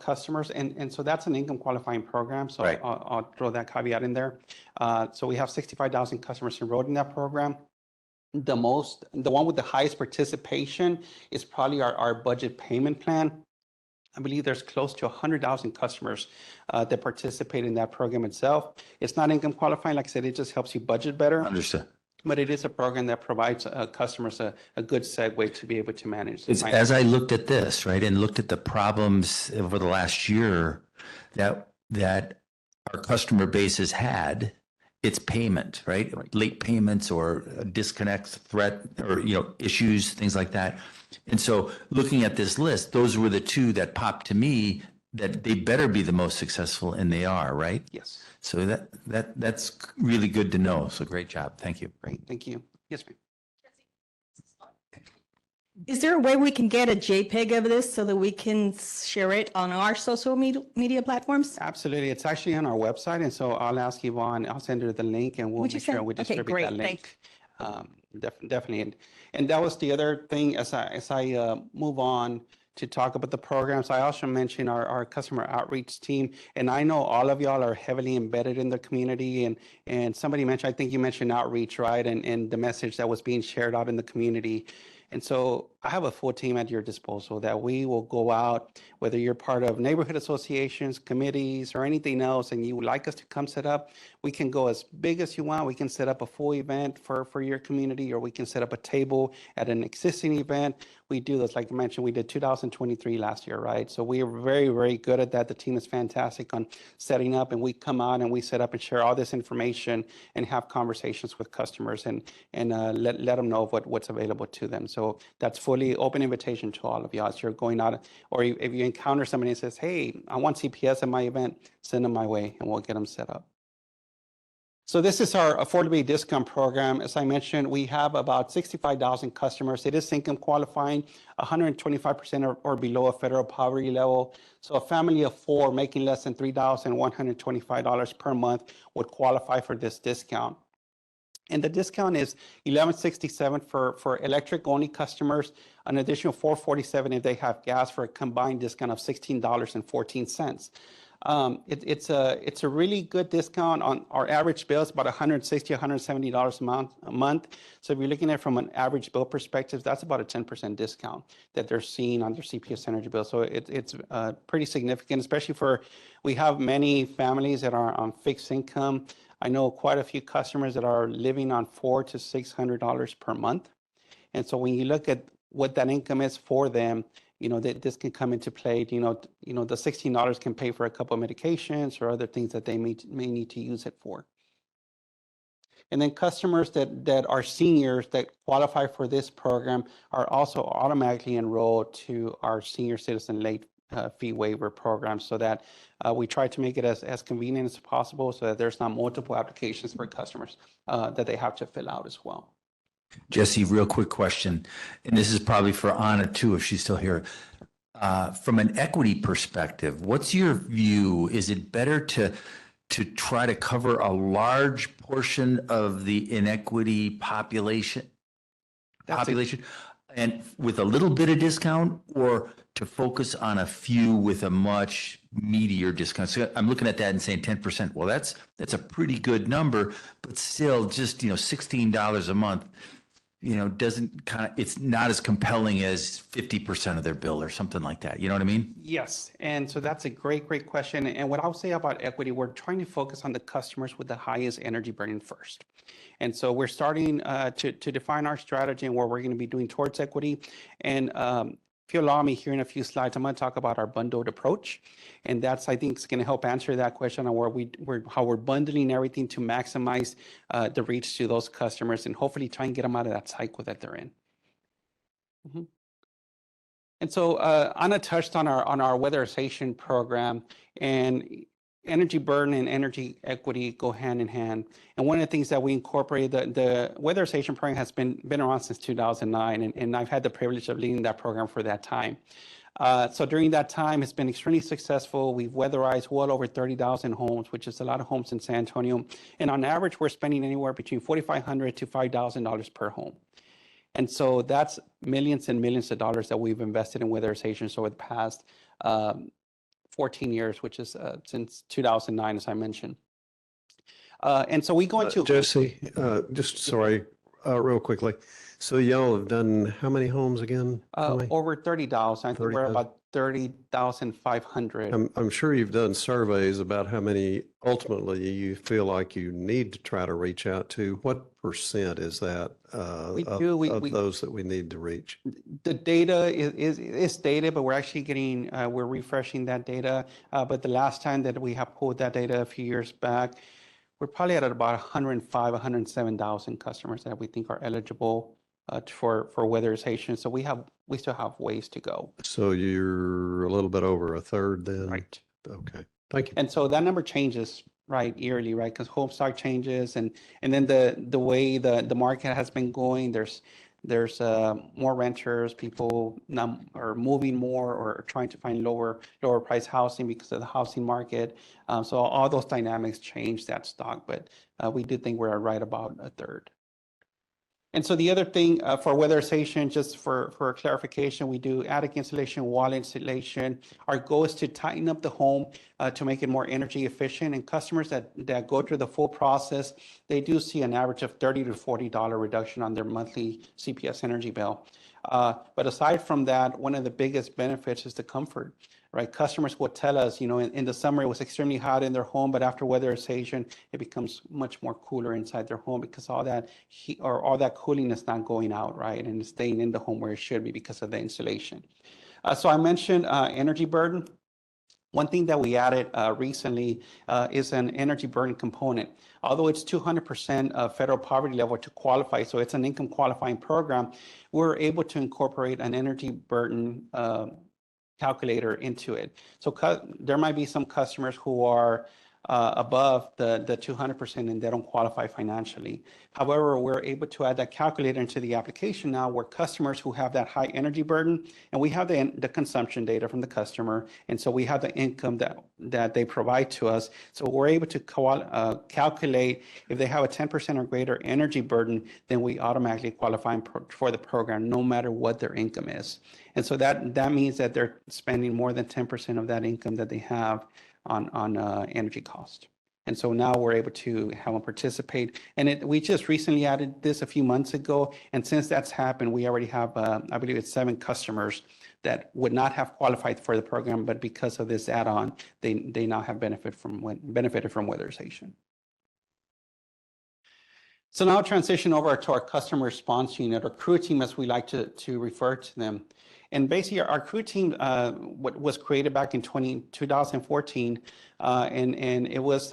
customers, and so that's an income qualifying program. So right. I'll throw that caveat in there. So we have 65,000 customers enrolled in that program. The one with the highest participation is probably our budget payment plan. I believe there's close to 100,000 customers that participate in that program itself. It's not income qualifying. Like I said, it just helps you budget better. Understood. But it is a program that provides customers a good segue to be able to manage. As I looked at this, right, and looked at the problems over the last year that our customer base has had, it's payment, right? Late payments or disconnects, threat, or issues, things like that. And so looking at this list, those were the two that popped to me that they better be the most successful, and they are, right? Yes. So that's really good to know. So great job. Thank you. Great. Thank you. Yes, ma'am. Is there a way we can get a JPEG of this so that we can share it on our social media platforms? Absolutely. It's actually on our website. And so I'll ask Yvonne, I'll send her the link, and we'll make sure we distribute that link. Definitely. And that was the other thing as I move on to talk about the programs. I also mentioned our customer outreach team, and I know all of y'all are heavily embedded in the community. And somebody mentioned, I think you mentioned outreach, right? And the message that was being shared out in the community. And so I have a full team at your disposal that we will go out, whether you're part of neighborhood associations, committees, or anything else, and you would like us to come set up, we can go as big as you want. We can set up a full event for your community, or we can set up a table at an existing event. We do this, like I mentioned, we did 2023 last year, right? So we are very, very good at that. The team is fantastic on setting up, and we come out and we set up and share all this information and have conversations with customers and let them know what's available to them. So that's fully open invitation to all of you. As you're going out, or if you encounter somebody that says, hey, I want CPS at my event, send them my way and we'll get them set up. So this is our affordability discount program. As I mentioned, we have about 65,000 customers. It is income qualifying, 125% or below a federal poverty level. So a family of four making less than $3,125 per month would qualify for this discount. And the discount is $1,167 for electric only customers, an additional $447 if they have gas, for a combined discount of $16.14. It's a really good discount. On our average bill is about $160, $170 a month. So if you're looking at it from an average bill perspective, that's about a 10% discount that they're seeing on their CPS Energy bill. So it's pretty significant, especially we have many families that are on fixed income. I know quite a few customers that are living on $400 to $600 per month. And so when you look at what that income is for them, that this can come into play. The $16 can pay for a couple of medications or other things that they may need to use it for. And then customers that are seniors that qualify for this program are also automatically enrolled to our senior citizen late fee waiver program, so that we try to make it as convenient as possible, so that there's not multiple applications for customers that they have to fill out as well. Jesse, real quick question, and this is probably for Anna too, if she's still here. From an equity perspective, what's your view? Is it better to try to cover a large portion of the inequity population and with a little bit of discount, or to focus on a few with a much meatier discount? So I'm looking at that and saying 10%. Well, that's a pretty good number, but still just, $16 a month, it's not as compelling as 50% of their bill or something like that. You know what I mean? Yes. And so that's a great question. And what I'll say about equity, we're trying to focus on the customers with the highest energy burden first. And so we're starting to define our strategy and what we're going to be doing towards equity. And if you allow me, here in a few slides, I'm going to talk about our bundled approach. And that's, I think, is going to help answer that question on how we're bundling everything to maximize the reach to those customers and hopefully try and get them out of that cycle that they're in. Mm-hmm. And so Anna touched on our weatherization program, and energy burden and energy equity go hand in hand. And one of the things that we incorporated, the weatherization program has been around since 2009, and I've had the privilege of leading that program for that time. So during that time, it's been extremely successful. We've weatherized well over 30,000 homes, which is a lot of homes in San Antonio. And on average, we're spending anywhere between $4,500 to $5,000 per home. And so that's millions and millions of dollars that we've invested in weatherizations over the past 14 years, which is since 2009, as I mentioned. And so we go into— Jesse, real quickly. So y'all have done how many homes again? Over 30,000. I think we're about 30,500. I'm sure you've done surveys about how many ultimately you feel like you need to try to reach out to. What percent is that of those that we need to reach? The data is dated, but we're actually we're refreshing that data. But the last time that we have pulled that data a few years back, we're probably at about 105, 107,000 customers that we think are eligible for weatherization. So we still have ways to go. So you're a little bit over a third then? Right. Okay. Thank you. And so that number changes, right, yearly, right? Because home stock changes, and then the way the market has been going, there's more renters, people now are moving more or trying to find lower price housing because of the housing market. So all those dynamics change that stock, but we do think we're right about a third. And so the other thing for weatherization, just for clarification, we do attic insulation, wall insulation. Our goal is to tighten up the home to make it more energy efficient. And customers that go through the full process, they do see an average of $30 to $40 reduction on their monthly CPS energy bill. But aside from that, one of the biggest benefits is the comfort, right? Customers will tell us, in the summer it was extremely hot in their home, but after weatherization, it becomes much more cooler inside their home because all that heat or all that cooling is not going out, right? And it's staying in the home where it should be because of the insulation. So I mentioned energy burden. One thing that we added recently is an energy burden component. Although it's 200% of federal poverty level to qualify, so it's an income qualifying program, we're able to incorporate an energy burden calculator into it. So there might be some customers who are above the 200% and they don't qualify financially. However, we're able to add that calculator into the application now where customers who have that high energy burden, and we have the consumption data from the customer, and so we have the income that they provide to us. So we're able to calculate if they have a 10% or greater energy burden, then we automatically qualify for the program no matter what their income is. And so that means that they're spending more than 10% of that income that they have on energy cost. And so now we're able to have them participate. And we just recently added this a few months ago. And since that's happened, we already have, I believe it's 7 customers that would not have qualified for the program, but because of this add-on, they now have benefited from weatherization. So now I'll transition over to our customer response unit, or crew team as we like to refer to them. And basically our crew team was created back in 2014, and it was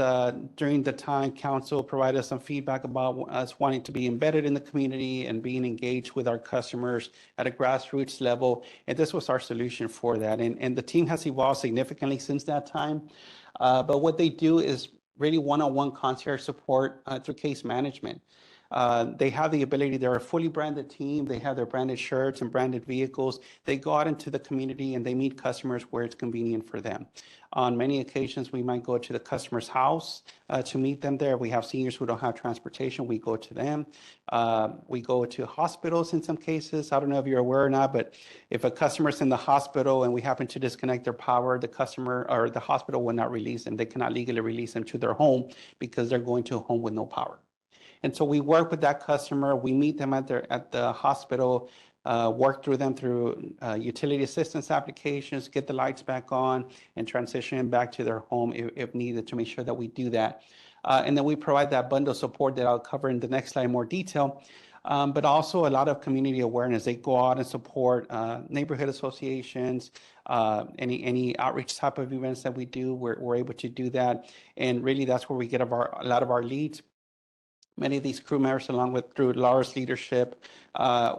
during the time council provided us some feedback about us wanting to be embedded in the community and being engaged with our customers at a grassroots level. And this was our solution for that. And the team has evolved significantly since that time. But what they do is really one-on-one concierge support through case management. They have the ability, they're a fully branded team. They have their branded shirts and branded vehicles. They go out into the community and they meet customers where it's convenient for them. On many occasions, we might go to the customer's house to meet them there. We have seniors who don't have transportation. We go to them. We go to hospitals in some cases. I don't know if you're aware or not, but if a customer's in the hospital and we happen to disconnect their power, the customer or the hospital will not release them. They cannot legally release them to their home because they're going to a home with no power. And so we work with that customer. We meet them at the hospital, work through them through utility assistance applications, get the lights back on, and transition them back to their home if needed to make sure that we do that. And then we provide that bundle support that I'll cover in the next slide in more detail. But also a lot of community awareness. They go out and support neighborhood associations, any outreach type of events that we do. We're able to do that. And really that's where we get a lot of our leads. Many of these crew members, through Laura's leadership,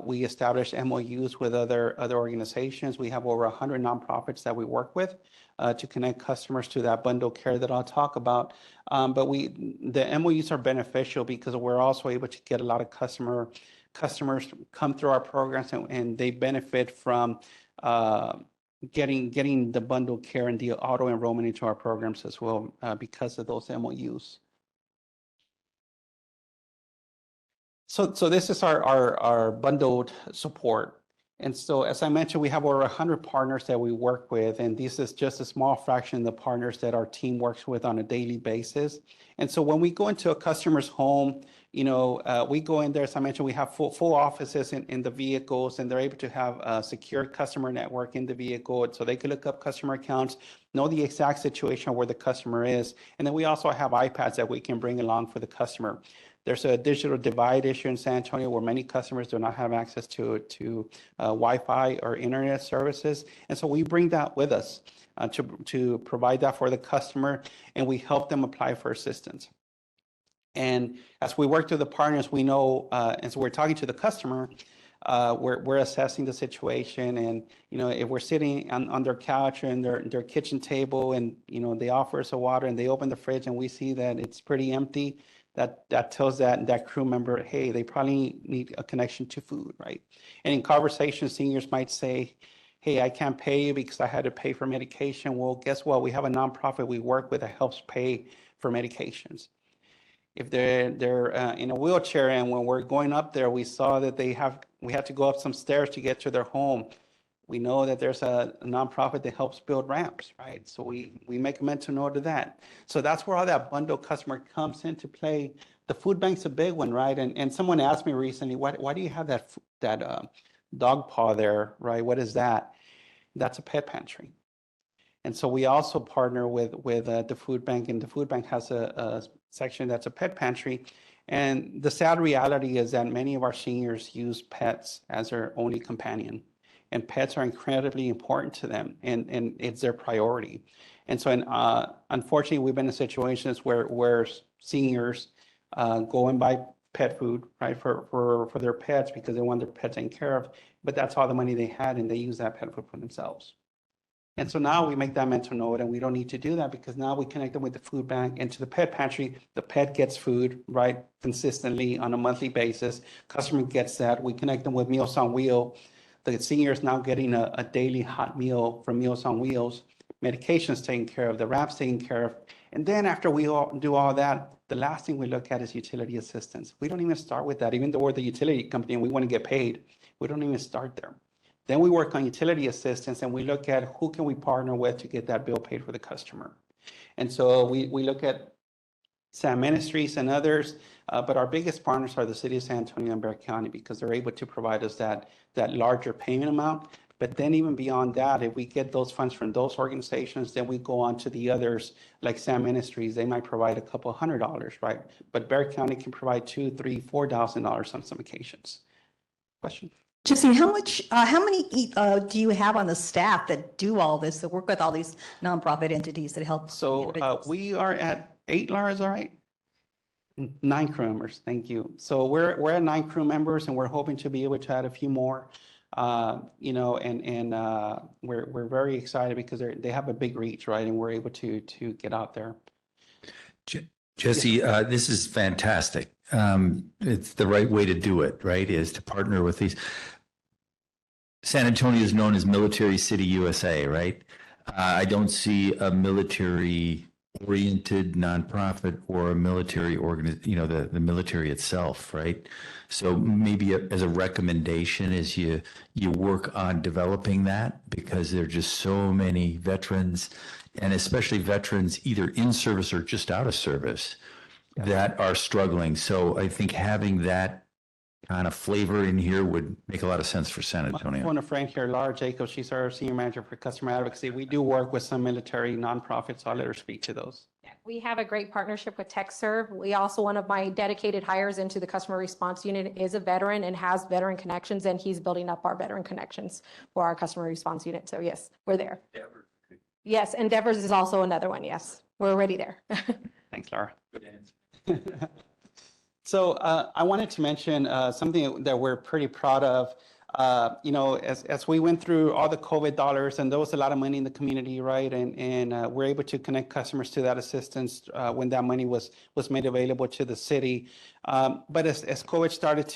we established MOUs with other organizations. We have over 100 nonprofits that we work with to connect customers to that bundle care that I'll talk about. But the MOUs are beneficial because we're also able to get a lot of customers come through our programs and they benefit from getting the bundle care and the auto enrollment into our programs as well because of those MOUs. So this is our bundled support. And so as I mentioned, we have over 100 partners that we work with, and this is just a small fraction of the partners that our team works with on a daily basis. And so when we go into a customer's home, we go in there, as I mentioned, we have full offices in the vehicles, and they're able to have a secure customer network in the vehicle. So they can look up customer accounts, know the exact situation where the customer is. And then we also have iPads that we can bring along for the customer. There's a digital divide issue in San Antonio where many customers do not have access to Wi-Fi or internet services. And so we bring that with us to provide that for the customer, and we help them apply for assistance. And as we work through the partners, we know, and so we're talking to the customer, we're assessing the situation. And, if we're sitting on their couch or in their kitchen table and, they offer us a water and they open the fridge and we see that it's pretty empty, that tells that crew member, hey, they probably need a connection to food, right? And in conversations, seniors might say, hey, I can't pay you because I had to pay for medication. Well, guess what? We have a nonprofit we work with that helps pay for medications. if they're in a wheelchair, and when we're going up there, we saw that we had to go up some stairs to get to their home. We know that there's a nonprofit that helps build ramps, right? So we make a mental note of that. So that's where all that bundle customer comes into play. The food bank's a big one, right? And someone asked me recently, why do you have that dog paw there, right? What is that? That's a pet pantry. And so we also partner with the food bank, and the food bank has a section that's a pet pantry. And the sad reality is that many of our seniors use pets as their only companion. And pets are incredibly important to them, and it's their priority. And so, unfortunately, we've been in situations where seniors go and buy pet food, right, for their pets because they want their pet taken care of, but that's all the money they had, and they use that pet food for themselves. And so now we make that mental note, and we don't need to do that because now we connect them with the food bank and to the pet pantry. The pet gets food, right, consistently on a monthly basis. Customer gets that. We connect them with Meals on Wheels. The senior is now getting a daily hot meal from Meals on Wheels. Medication's taken care of, the wrap's taken care of. And then after we do all that, the last thing we look at is utility assistance. We don't even start with that. Even though we're the utility company and we want to get paid, we don't even start there. Then we work on utility assistance, and we look at who can we partner with to get that bill paid for the customer. And so we look at SAM Ministries and others, but our biggest partners are the city of San Antonio and Bexar County because they're able to provide us that larger payment amount. But then even beyond that, if we get those funds from those organizations, then we go on to the others, like SAM Ministries. They might provide a couple $100, right? But Bexar County can provide $2,000, $3,000, $4,000 on some occasions. Question? Justine, how many do you have on the staff that do all this, that work with all these nonprofit entities that help? So we are at 8, Laura, is that right? 9 crew members, thank you. So we're at 9 crew members, and we're hoping to be able to add a few more. You know, and we're very excited because they have a big reach, right? And we're able to get out there. Jesse, this is fantastic. It's the right way to do it, right? Is to partner with these. San Antonio is known as Military City USA, right? I don't see a military-oriented nonprofit or a military the military itself, right? So maybe as a recommendation is you work on developing that, because there are just so many veterans, and especially veterans either in service or just out of service, that are struggling. So I think having that kind of flavor in here would make a lot of sense for San Antonio. One of friend here, Laura Jacobs, she's our senior manager for customer advocacy. We do work with some military nonprofits, so I'll let her speak to those. We have a great partnership with TechServe. We also, one of my dedicated hires into the customer response unit is a veteran and has veteran connections, and he's building up our veteran connections for our customer response unit. So yes, we're there. Yes, Endeavors is also another one. Yes, we're already there. Thanks, Laura. Good answer. So I wanted to mention something that we're pretty proud of. You know, as we went through all the COVID dollars, and there was a lot of money in the community, right? And we're able to connect customers to that assistance when that money was made available to the city. But as COVID started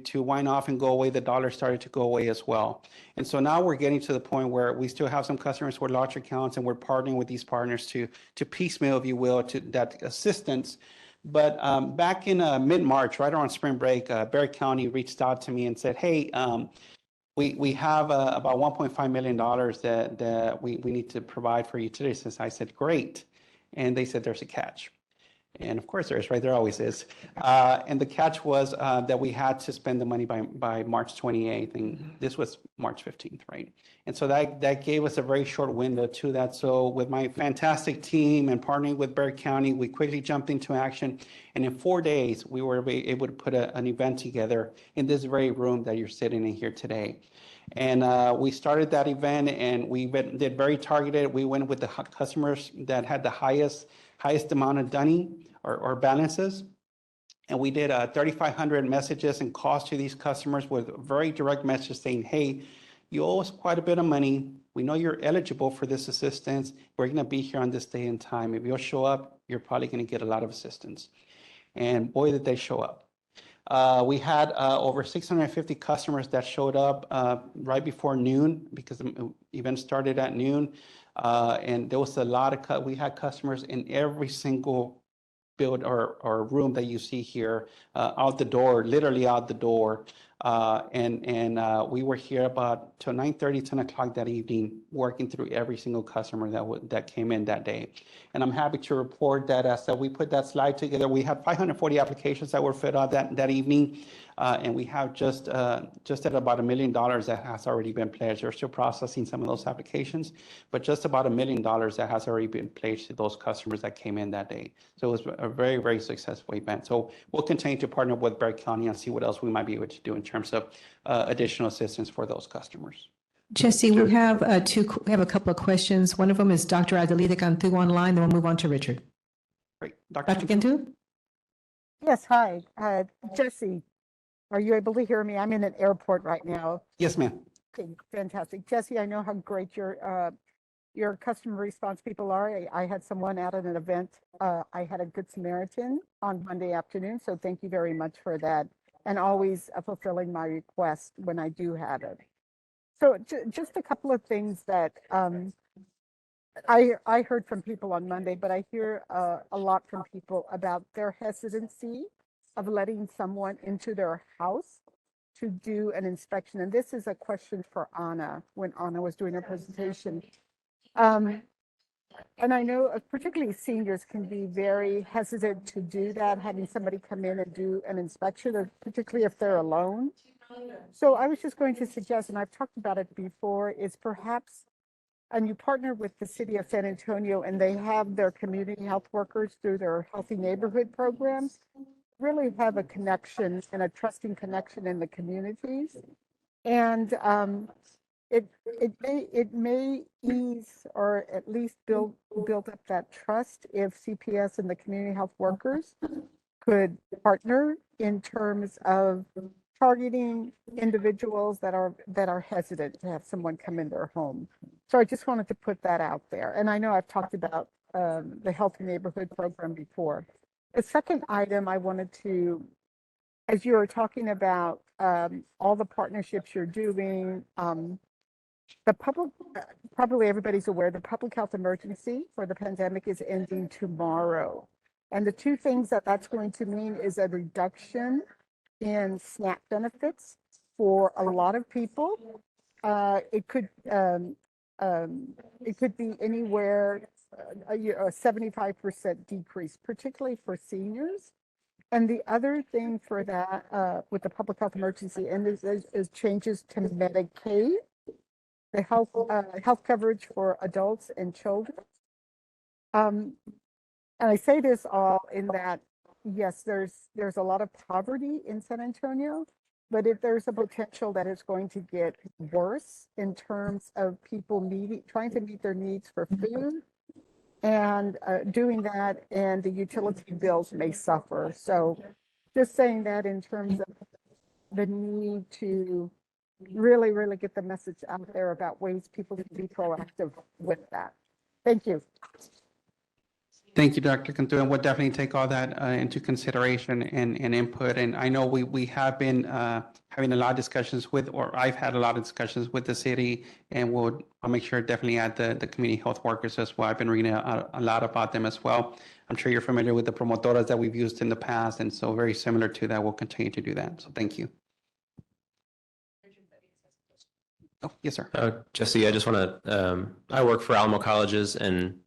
to wind off and go away, the dollar started to go away as well. And so now we're getting to the point where we still have some customers with large accounts, and we're partnering with these partners to piecemeal, if you will, to that assistance. But back in mid-March, right around spring break, Bexar County reached out to me and said, hey, we have about $1.5 million that we need to provide for utilities. I said, great. And they said, there's a catch. And of course there is, right? There always is. And the catch was that we had to spend the money by March 28th, and this was March 15th, right? And so that gave us a very short window to that. So with my fantastic team and partnering with Bexar County, we quickly jumped into action. And in 4 days, we were able to put an event together in this very room that you're sitting in here today. And we started that event, and we did very targeted. We went with the customers that had the highest amount of dunning or balances. And we did 3,500 messages and calls to these customers with a very direct message saying, hey, you owe us quite a bit of money. We know you're eligible for this assistance. We're going to be here on this day and time. If you'll show up, you're probably going to get a lot of assistance. And boy, did they show up. We had over 650 customers that showed up right before noon, because the event started at noon. And there was a lot of we had customers in every single build or room that you see here, out the door, literally out the door. We were here about till 9:30, 10 o'clock that evening, working through every single customer that came in that day. And I'm happy to report that as we put that slide together, we had 540 applications that were filled out that evening. And we have just at about $1 million that has already been pledged. They're still processing some of those applications, but just about $1 million that has already been pledged to those customers that came in that day. So it was a very, very successful event. So we'll continue to partner with Berry County and see what else we might be able to do in terms of additional assistance for those customers. Jesse, we have we have a couple of questions. One of them is Dr. Adelita Cantu online, then we'll move on to Richard. Great. Dr. Cantu? Yes, hi. Jesse, are you able to hear me? I'm in an airport right now. Yes, ma'am. Okay, fantastic. Jesse, I know how great your customer response people are. I had someone out at an event. I had a Good Samaritan on Monday afternoon, so thank you very much for that. And always fulfilling my request when I do have it. So just a couple of things that I heard from people on Monday, but I hear a lot from people about their hesitancy of letting someone into their house to do an inspection. And this is a question for Anna when Anna was doing her presentation. And I know particularly seniors can be very hesitant to do that, having somebody come in and do an inspection, or particularly if they're alone. So I was just going to suggest, and I've talked about it before, is perhaps, and you partner with the city of San Antonio and they have their community health workers through their healthy neighborhood programs, really have a connection and a trusting connection in the communities. And it may ease or at least build up that trust if CPS and the community health workers could partner in terms of targeting individuals that are hesitant to have someone come in their home. So I just wanted to put that out there. And I know I've talked about the Healthy Neighborhood Program before. The second item I wanted to, as you were talking about all the partnerships you're doing, the public, probably everybody's aware, the public health emergency for the pandemic is ending tomorrow. And the two things that's going to mean is a reduction in SNAP benefits for a lot of people. It could be anywhere a 75% decrease, particularly for seniors. And the other thing for that with the public health emergency and is changes to Medicaid, the health coverage for adults and children. And I say this all in that, yes, there's a lot of poverty in San Antonio, but if there's a potential that it's going to get worse in terms of people trying to meet their needs for food and doing that, and the utility bills may suffer. So just saying that in terms of the need to really, really get the message out there about ways people can be proactive with that. Thank you. Thank you, Dr. Cantu, and we'll definitely take all that into consideration and input. And I know we have been having a lot of discussions or I've had a lot of discussions with the city, and I'll make sure to definitely add the community health workers as well. I've been reading a lot about them as well. I'm sure you're familiar with the promotoras that we've used in the past, and so very similar to that, we'll continue to do that. So thank you. Oh, yes, sir. Jesse, I just want to, I work for Alamo Colleges, and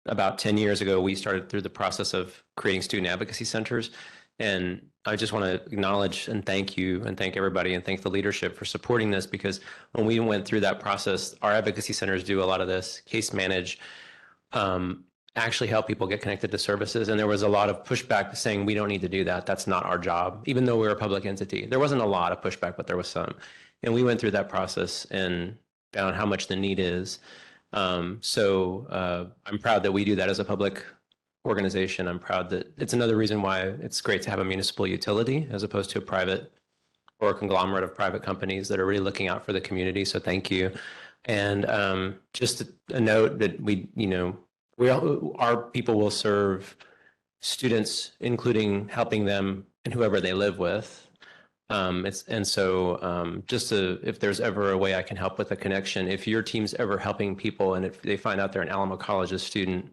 about 10 years ago, we started through the process of creating student advocacy centers. And I just want to acknowledge and thank you and thank everybody and thank the leadership for supporting this, because when we went through that process, our advocacy centers do a lot of this, case manage, actually help people get connected to services. And there was a lot of pushback saying, we don't need to do that. That's not our job, even though we're a public entity. There wasn't a lot of pushback, but there was some. And we went through that process and found how much the need is. So I'm proud that we do that as a public organization. I'm proud that it's another reason why it's great to have a municipal utility as opposed to a private or a conglomerate of private companies that are really looking out for the community. So thank you. And just a note that our people will serve students, including helping them and whoever they live with. If there's ever a way I can help with a connection, if your team's ever helping people and if they find out they're an Alamo Colleges student,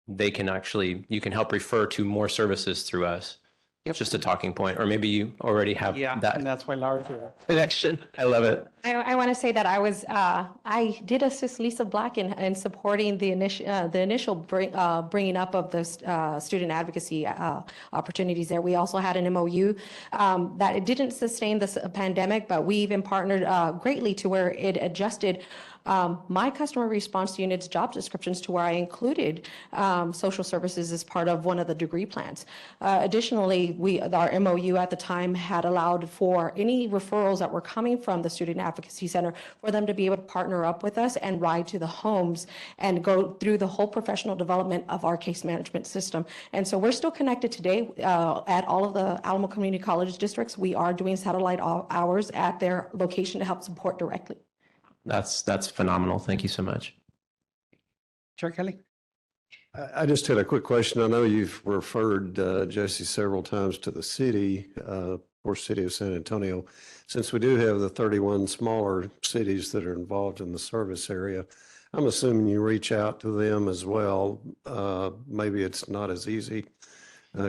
they can actually, you can help refer to more services through us. Yep. It's just a talking point, or maybe you already have Yeah, and that that's why Laura's here. connection. I love it. I want to say that I did assist Lisa Black in supporting the initial bringing up of the student advocacy opportunities there. We also had an MOU that it didn't sustain this pandemic, but we even partnered greatly to where it adjusted my customer response unit's job descriptions to where I included social services as part of one of the degree plans. Additionally, our MOU at the time had allowed for any referrals that were coming from the Student Advocacy Center for them to be able to partner up with us and ride to the homes and go through the whole professional development of our case management system. And so we're still connected today at all of the Alamo Community College districts. We are doing satellite hours at their location to help support directly. That's phenomenal. Thank you so much. Chair Kelly? I just had a quick question. I know you've referred, Jesse, several times to the city, or city of San Antonio. Since we do have the 31 smaller cities that are involved in the service area, I'm assuming you reach out to them as well. Maybe it's not as easy.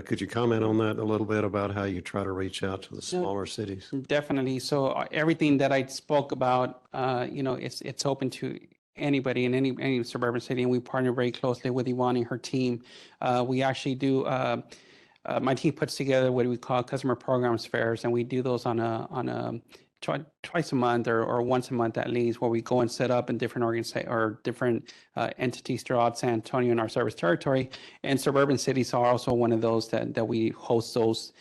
Could you comment on that a little bit about how you try to reach out to the smaller cities? Definitely. So everything that I spoke about, it's open to anybody in any suburban city, and we partner very closely with Yvonne and her team. We actually do. My team puts together what we call customer programs fairs, and we do those on a twice a month or once a month at least, where we go and set up in different organizations or different entities throughout San Antonio in our service territory. And suburban cities are also one of those that we host those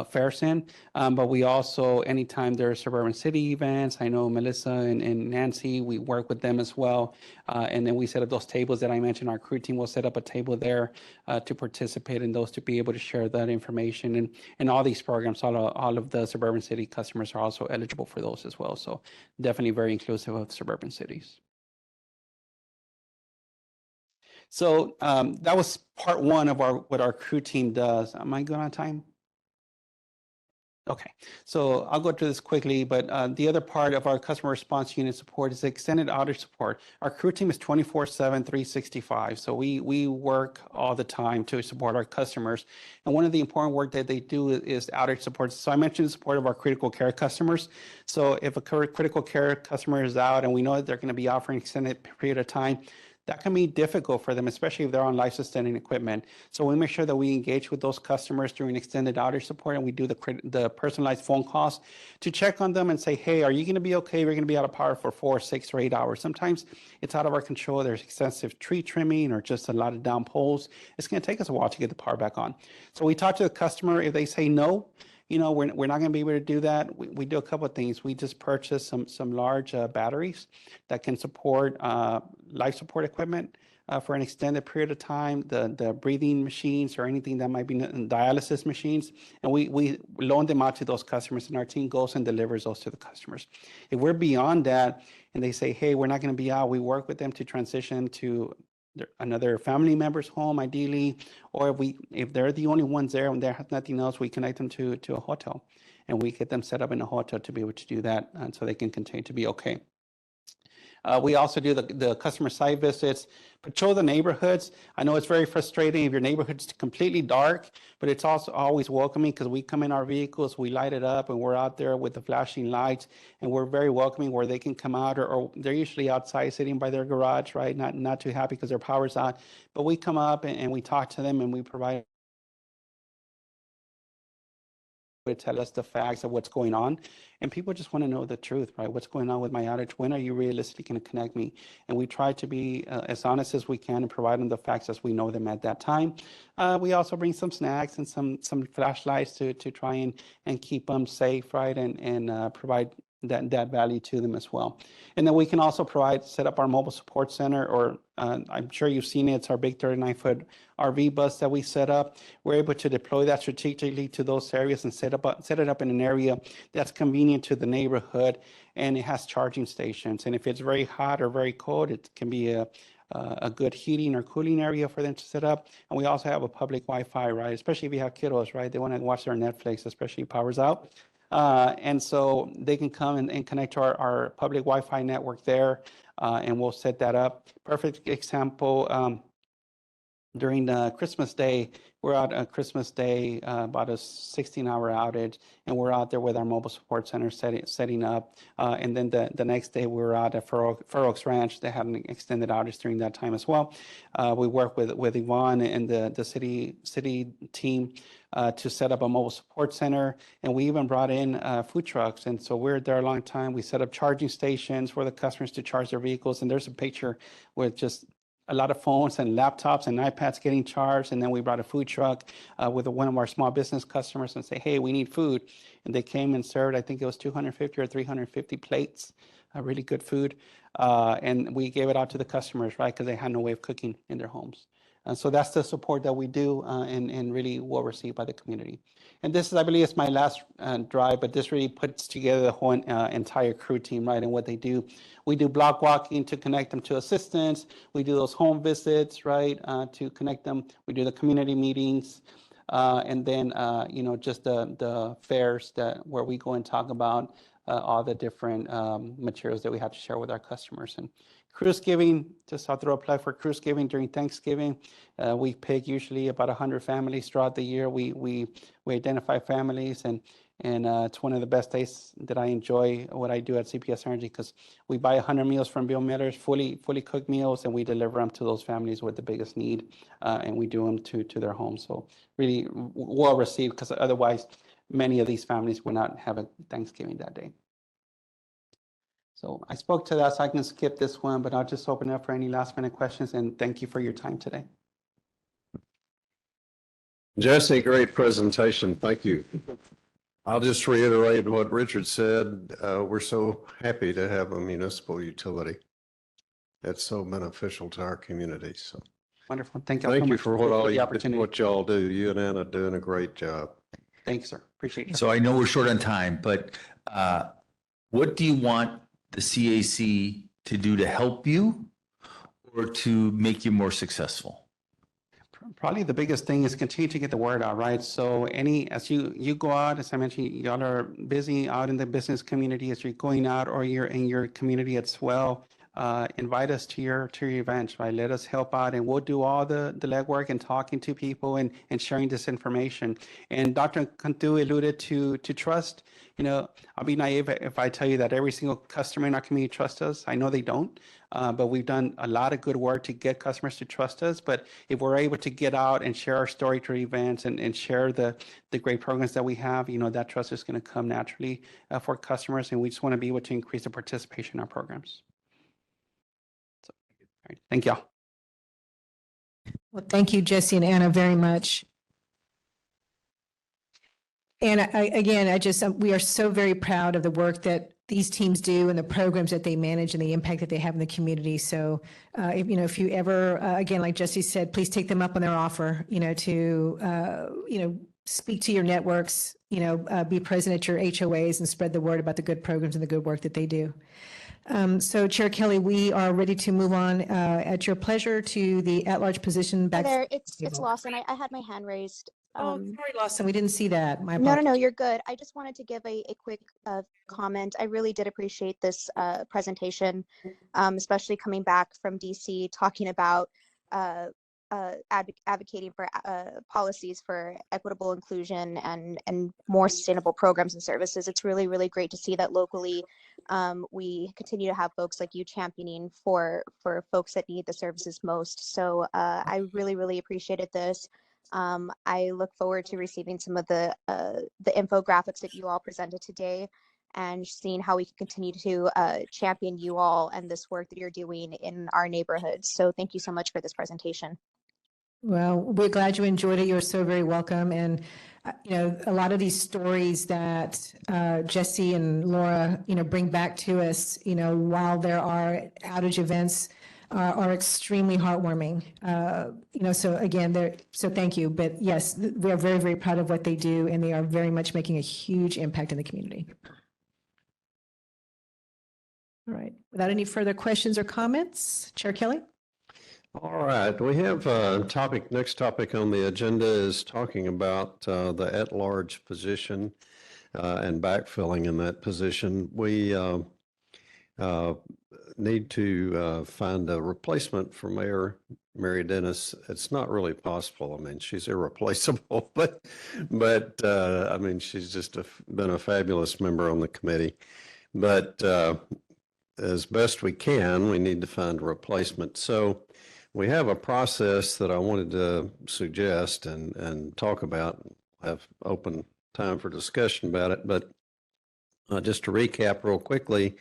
fairs in. But we also, anytime there are suburban city events, I know Melissa and Nancy, we work with them as well. And then we set up those tables that I mentioned. Our crew team will set up a table there to participate in those, to be able to share that information. And all these programs, all of the suburban city customers are also eligible for those as well. So definitely very inclusive of suburban cities. So that was part one of what our crew team does. Am I good on time? Okay, so I'll go through this quickly, but the other part of our customer response unit support is extended outage support. Our crew team is 24/7, 365. So we work all the time to support our customers. And one of the important work that they do is outage support. So I mentioned the support of our critical care customers. So if a critical care customer is out and we know that they're going to be out for an extended period of time, that can be difficult for them, especially if they're on life-sustaining equipment. So we make sure that we engage with those customers during extended outage support, and we do the personalized phone calls to check on them and say, hey, are you going to be okay? We're going to be out of power for 4, 6, or 8 hours. Sometimes it's out of our control. There's excessive tree trimming or just a lot of down poles. It's going to take us a while to get the power back on. So we talk to the customer. If they say no, we're not going to be able to do that. We do a couple of things. We just purchase some large batteries that can support life support equipment for an extended period of time, the breathing machines or anything that might be dialysis machines. And we loan them out to those customers, and our team goes and delivers those to the customers. If we're beyond that and they say, hey, we're not going to be out, we work with them to transition to another family member's home, ideally, or if they're the only ones there and they have nothing else, we connect them to a hotel, and we get them set up in a hotel to be able to do that, and so they can continue to be okay. We also do the customer site visits, patrol the neighborhoods. I know it's very frustrating if your neighborhood's completely dark, but it's also always welcoming because we come in our vehicles, we light it up, and we're out there with the flashing lights, and we're very welcoming where they can come out, or they're usually outside sitting by their garage, right? Not too happy because their power's out, but we come up and we talk to them and we provide would tell us the facts of what's going on. And people just want to know the truth, right? What's going on with my outage? When are you realistically going to connect me? And we try to be as honest as we can and provide them the facts as we know them at that time. We also bring some snacks and some flashlights to try and keep them safe, right? And provide that value to them as well. And then we can also set up our mobile support center, or I'm sure you've seen it. It's our big 39-foot RV bus that we set up. We're able to deploy that strategically to those areas and set it up in an area that's convenient to the neighborhood, and it has charging stations. And if it's very hot or very cold, it can be a good heating or cooling area for them to set up. And we also have a public Wi-Fi, right? Especially if you have kiddos, right? They want to watch their Netflix, especially if power's out. And so they can come and connect to our public Wi-Fi network there, and we'll set that up. Perfect example, during Christmas Day, we're out on Christmas Day, about a 16-hour outage, and we're out there with our mobile support center setting up. And then the next day, we were out at Fur Oaks Ranch. They had an extended outage during that time as well. We worked with Yvonne and the city team to set up a mobile support center, and we even brought in food trucks. And so we're there a long time. We set up charging stations for the customers to charge their vehicles, and there's a picture with just a lot of phones and laptops and iPads getting charged. And then we brought a food truck with one of our small business customers and say, hey, we need food. And they came and served, I think it was 250 or 350 plates, really good food. And we gave it out to the customers, right? Because they had no way of cooking in their homes. And so that's the support that we do and really well received by the community. And this is, I believe, it's my last drive, but this really puts together the whole entire crew team, right, and what they do. We do block walking to connect them to assistance. We do those home visits, right, to connect them. We do the community meetings. And then, just the fairs where we go and talk about all the different materials that we have to share with our customers. And Cruise Giving, just I'll throw a plug for Cruise Giving during Thanksgiving. We pick usually about 100 families throughout the year. We identify families, and it's one of the best days that I enjoy what I do at CPS Energy, because we buy 100 meals from Bill Miller's, fully cooked meals, and we deliver them to those families with the biggest need, and we do them to their homes. So really well received, because otherwise many of these families will not have a Thanksgiving that day. So I spoke to that, so I can skip this one, but I'll just open it up for any last minute questions, and thank you for your time today. Jesse, great presentation. Thank you. I'll just reiterate what Richard said. We're so happy to have a municipal utility. It's so beneficial to our community. So wonderful. Thank you. Thank you for what y'all do. You and Anna doing a great job. Thanks, sir. Appreciate it. So I know we're short on time, but what do you want the CAC to do to help you or to make you more successful? Probably the biggest thing is continue to get the word out, right? So as you go out, as I mentioned, y'all are busy out in the business community, as you're going out or you're in your community as well. Invite us to your events, right? Let us help out, and we'll do all the legwork and talking to people and sharing this information. And Dr. Cantu alluded to trust. I'll be naive if I tell you that every single customer in our community trusts us. I know they don't, but we've done a lot of good work to get customers to trust us. But if we're able to get out and share our story to events and share the great programs that we have, that trust is going to come naturally for customers. And we just want to be able to increase the participation in our programs. So, all right. Thank y'all. Well, thank you, Jesse and Anna, very much. And we are so very proud of the work that these teams do and the programs that they manage and the impact that they have in the community. So, if you ever, again, like Jesse said, please take them up on their offer, to, speak to your networks, be present at your HOAs and spread the word about the good programs and the good work that they do. So Chair Kelly, we are ready to move on at your pleasure to the at-large position back. There, it's Lawson. I had my hand raised. Sorry, Lawson, we didn't see that. My No, you're good. I just wanted to give a quick comment. I really did appreciate this presentation, especially coming back from DC, talking about advocating for policies for equitable inclusion and more sustainable programs and services. It's really, really great to see that locally we continue to have folks like you championing for folks that need the services most. So I really, really appreciated this. I look forward to receiving some of the infographics that you all presented today and seeing how we can continue to champion you all and this work that you're doing in our neighborhoods. So thank you so much for this presentation. Well, we're glad you enjoyed it. You're so very welcome. And, a lot of these stories that Jesse and Laura, bring back to us, while there are outage events are extremely heartwarming. So again, so thank you. But yes, we are very, very proud of what they do, and they are very much making a huge impact in the community. All right. Without any further questions or comments, Chair Kelly? All right, we have next topic on the agenda is talking about the at-large position and backfilling in that position. We need to find a replacement for Mayor Mary Dennis. It's not really possible. I mean, she's irreplaceable, but I mean, she's just been a fabulous member on the committee. But as best we can, we need to find a replacement. So we have a process that I wanted to suggest and talk about, have open time for discussion about it. But just to recap real quickly,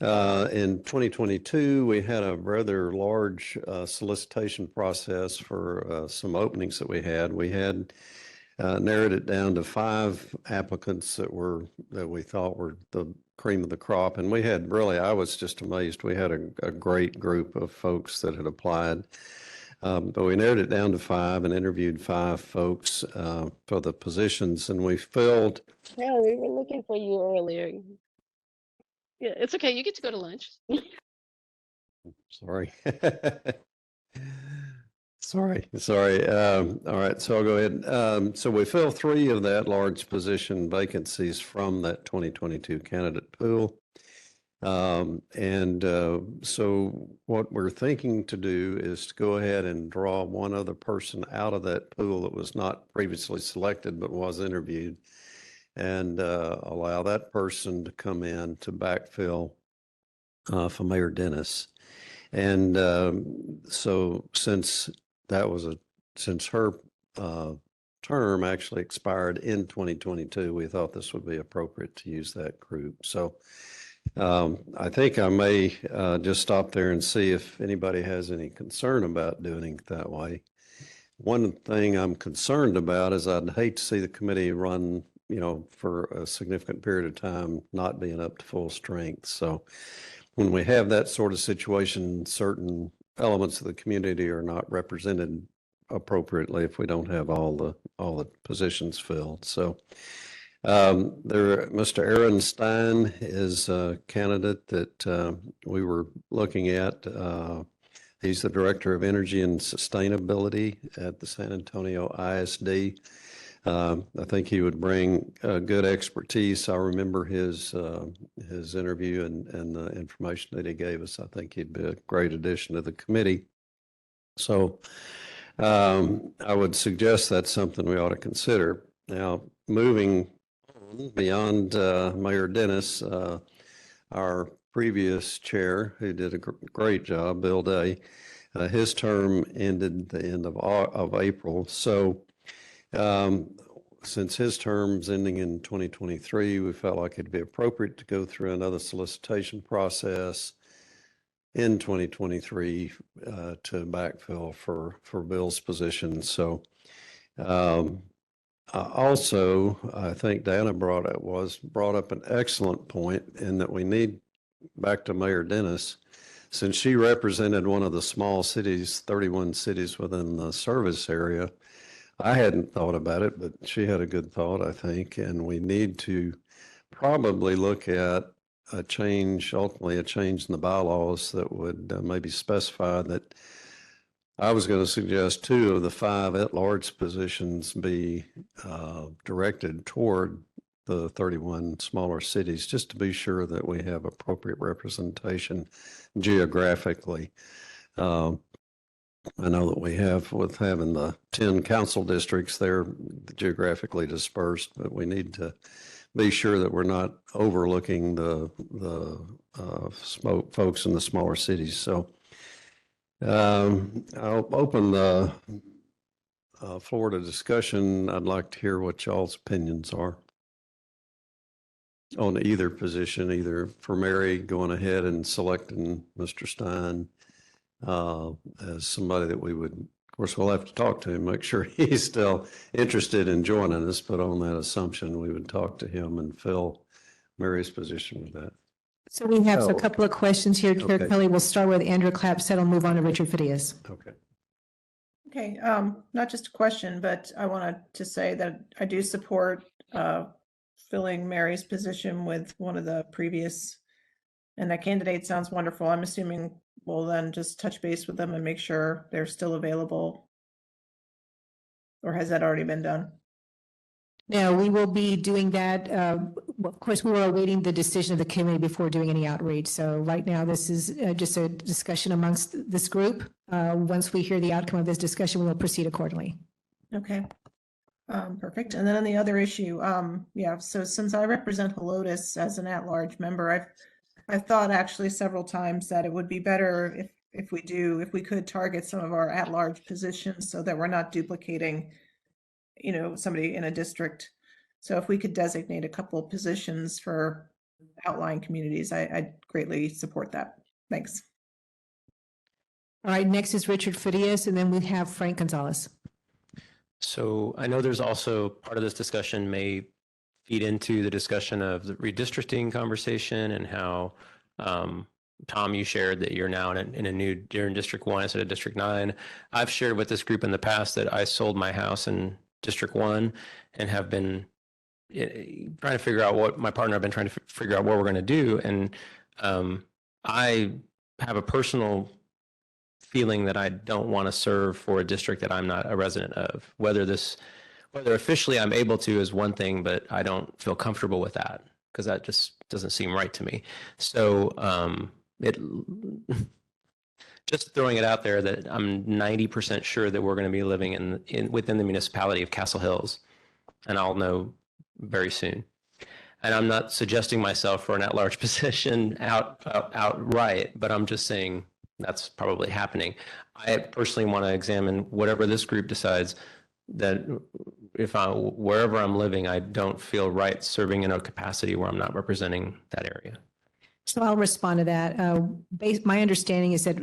in 2022, we had a rather large solicitation process for some openings that we had. We had narrowed it down to 5 applicants that we thought were the cream of the crop. And we had really, I was just amazed. We had a great group of folks that had applied. But we narrowed it down to 5 and interviewed 5 folks for the positions, and we filled. Yeah, we were looking for you earlier. Yeah, it's okay. You get to go to lunch. Sorry. Sorry. All right, so I'll go ahead. So we filled 3 of that large position vacancies from that 2022 candidate pool. So what we're thinking to do is to go ahead and draw one other person out of that pool that was not previously selected but was interviewed, and allow that person to come in to backfill for Mayor Dennis. And so since her term actually expired in 2022, we thought this would be appropriate to use that group. So I think I may just stop there and see if anybody has any concern about doing it that way. One thing I'm concerned about is I'd hate to see the committee run, for a significant period of time, not being up to full strength. So when we have that sort of situation, certain elements of the community are not represented appropriately if we don't have all the positions filled. So Mr. Aaron Stein is a candidate that we were looking at. He's the Director of Energy and Sustainability at the San Antonio ISD. I think he would bring good expertise. I remember his interview and the information that he gave us. I think he'd be a great addition to the committee. So I would suggest that's something we ought to consider. Now, moving on beyond Mayor Dennis, our previous chair, who did a great job, Bill Day, his term ended the end of April. So since his term's ending in 2023, we felt like it'd be appropriate to go through another solicitation process in 2023 to backfill for Bill's position. So also, I think Dana brought up an excellent point in that we need, back to Mayor Dennis, since she represented one of the small cities, 31 cities within the service area. I hadn't thought about it, but she had a good thought, I think, and we need to probably look at ultimately a change in the bylaws that would maybe specify that. I was going to suggest 2 of the 5 at-large positions be directed toward the 31 smaller cities, just to be sure that we have appropriate representation geographically. I know that we have, with having the 10 council districts, they're geographically dispersed, but we need to be sure that we're not overlooking the folks in the smaller cities. So I'll open the floor to discussion. I'd like to hear what y'all's opinions are on either position, either for Mary going ahead and selecting Mr. Stein as somebody that we would, of course, we'll have to talk to him, make sure he's still interested in joining us, but on that assumption, we would talk to him and fill Mary's position with that. So we have a couple of questions here. Chair Kelly, we'll start with Andrew Clapsett. I'll move on to Richard Fidias. Okay. Okay, not just a question, but I wanted to say that I do support filling Mary's position with one of the previous, and that candidate sounds wonderful. I'm assuming we'll then just touch base with them and make sure they're still available. Or has that already been done? No, we will be doing that well, of course, we were awaiting the decision of the committee before doing any outreach. So right now, this is just a discussion amongst this group. Once we hear the outcome of this discussion, we will proceed accordingly. Okay. Perfect. And then on the other issue, yeah, so since I represent Helotes as an at-large member, I've thought actually several times that it would be better if we could target some of our at-large positions so that we're not duplicating, somebody in a district. So if we could designate a couple of positions for outlying communities, I'd greatly support that. Thanks. All right, next is Richard Farias, and then we have Frank Gonzalez. So I know there's also part of this discussion may feed into the discussion of the redistricting conversation and how, Tom, you shared that you're now you're in District 1 instead of District 9. I've shared with this group in the past that I sold my house in District 1 and have been trying to figure out what my partner, I've been trying to figure out what we're going to do. And I have a personal feeling that I don't want to serve for a district that I'm not a resident of. Whether officially I'm able to is one thing, but I don't feel comfortable with that because that just doesn't seem right to me. So just throwing it out there that I'm 90% sure that we're going to be living within the municipality of Castle Hills, and I'll know very soon. And I'm not suggesting myself for an at-large position outright, but I'm just saying that's probably happening. I personally want to examine whatever this group decides that wherever I'm living, I don't feel right serving in a capacity where I'm not representing that area. So I'll respond to that. My understanding is that,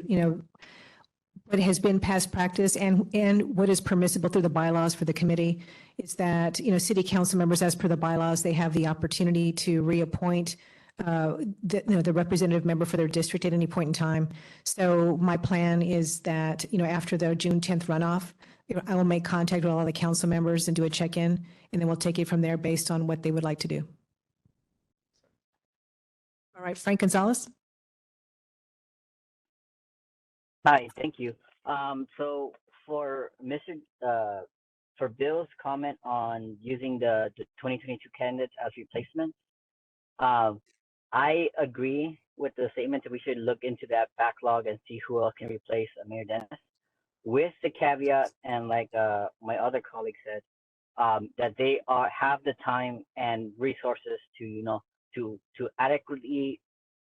what has been past practice and what is permissible through the bylaws for the committee is that, city council members, as per the bylaws, they have the opportunity to reappoint the representative member for their district at any point in time. So my plan is that, after the June 10th runoff, I will make contact with all the council members and do a check-in, and then we'll take it from there based on what they would like to do. All right, Frank Gonzalez. Hi, thank you. So for for Bill's comment on using the 2022 candidates as replacements, I agree with the statement that we should look into that backlog and see who else can replace Mayor Dennis, with the caveat, and like my other colleague said, that they have the time and resources to to adequately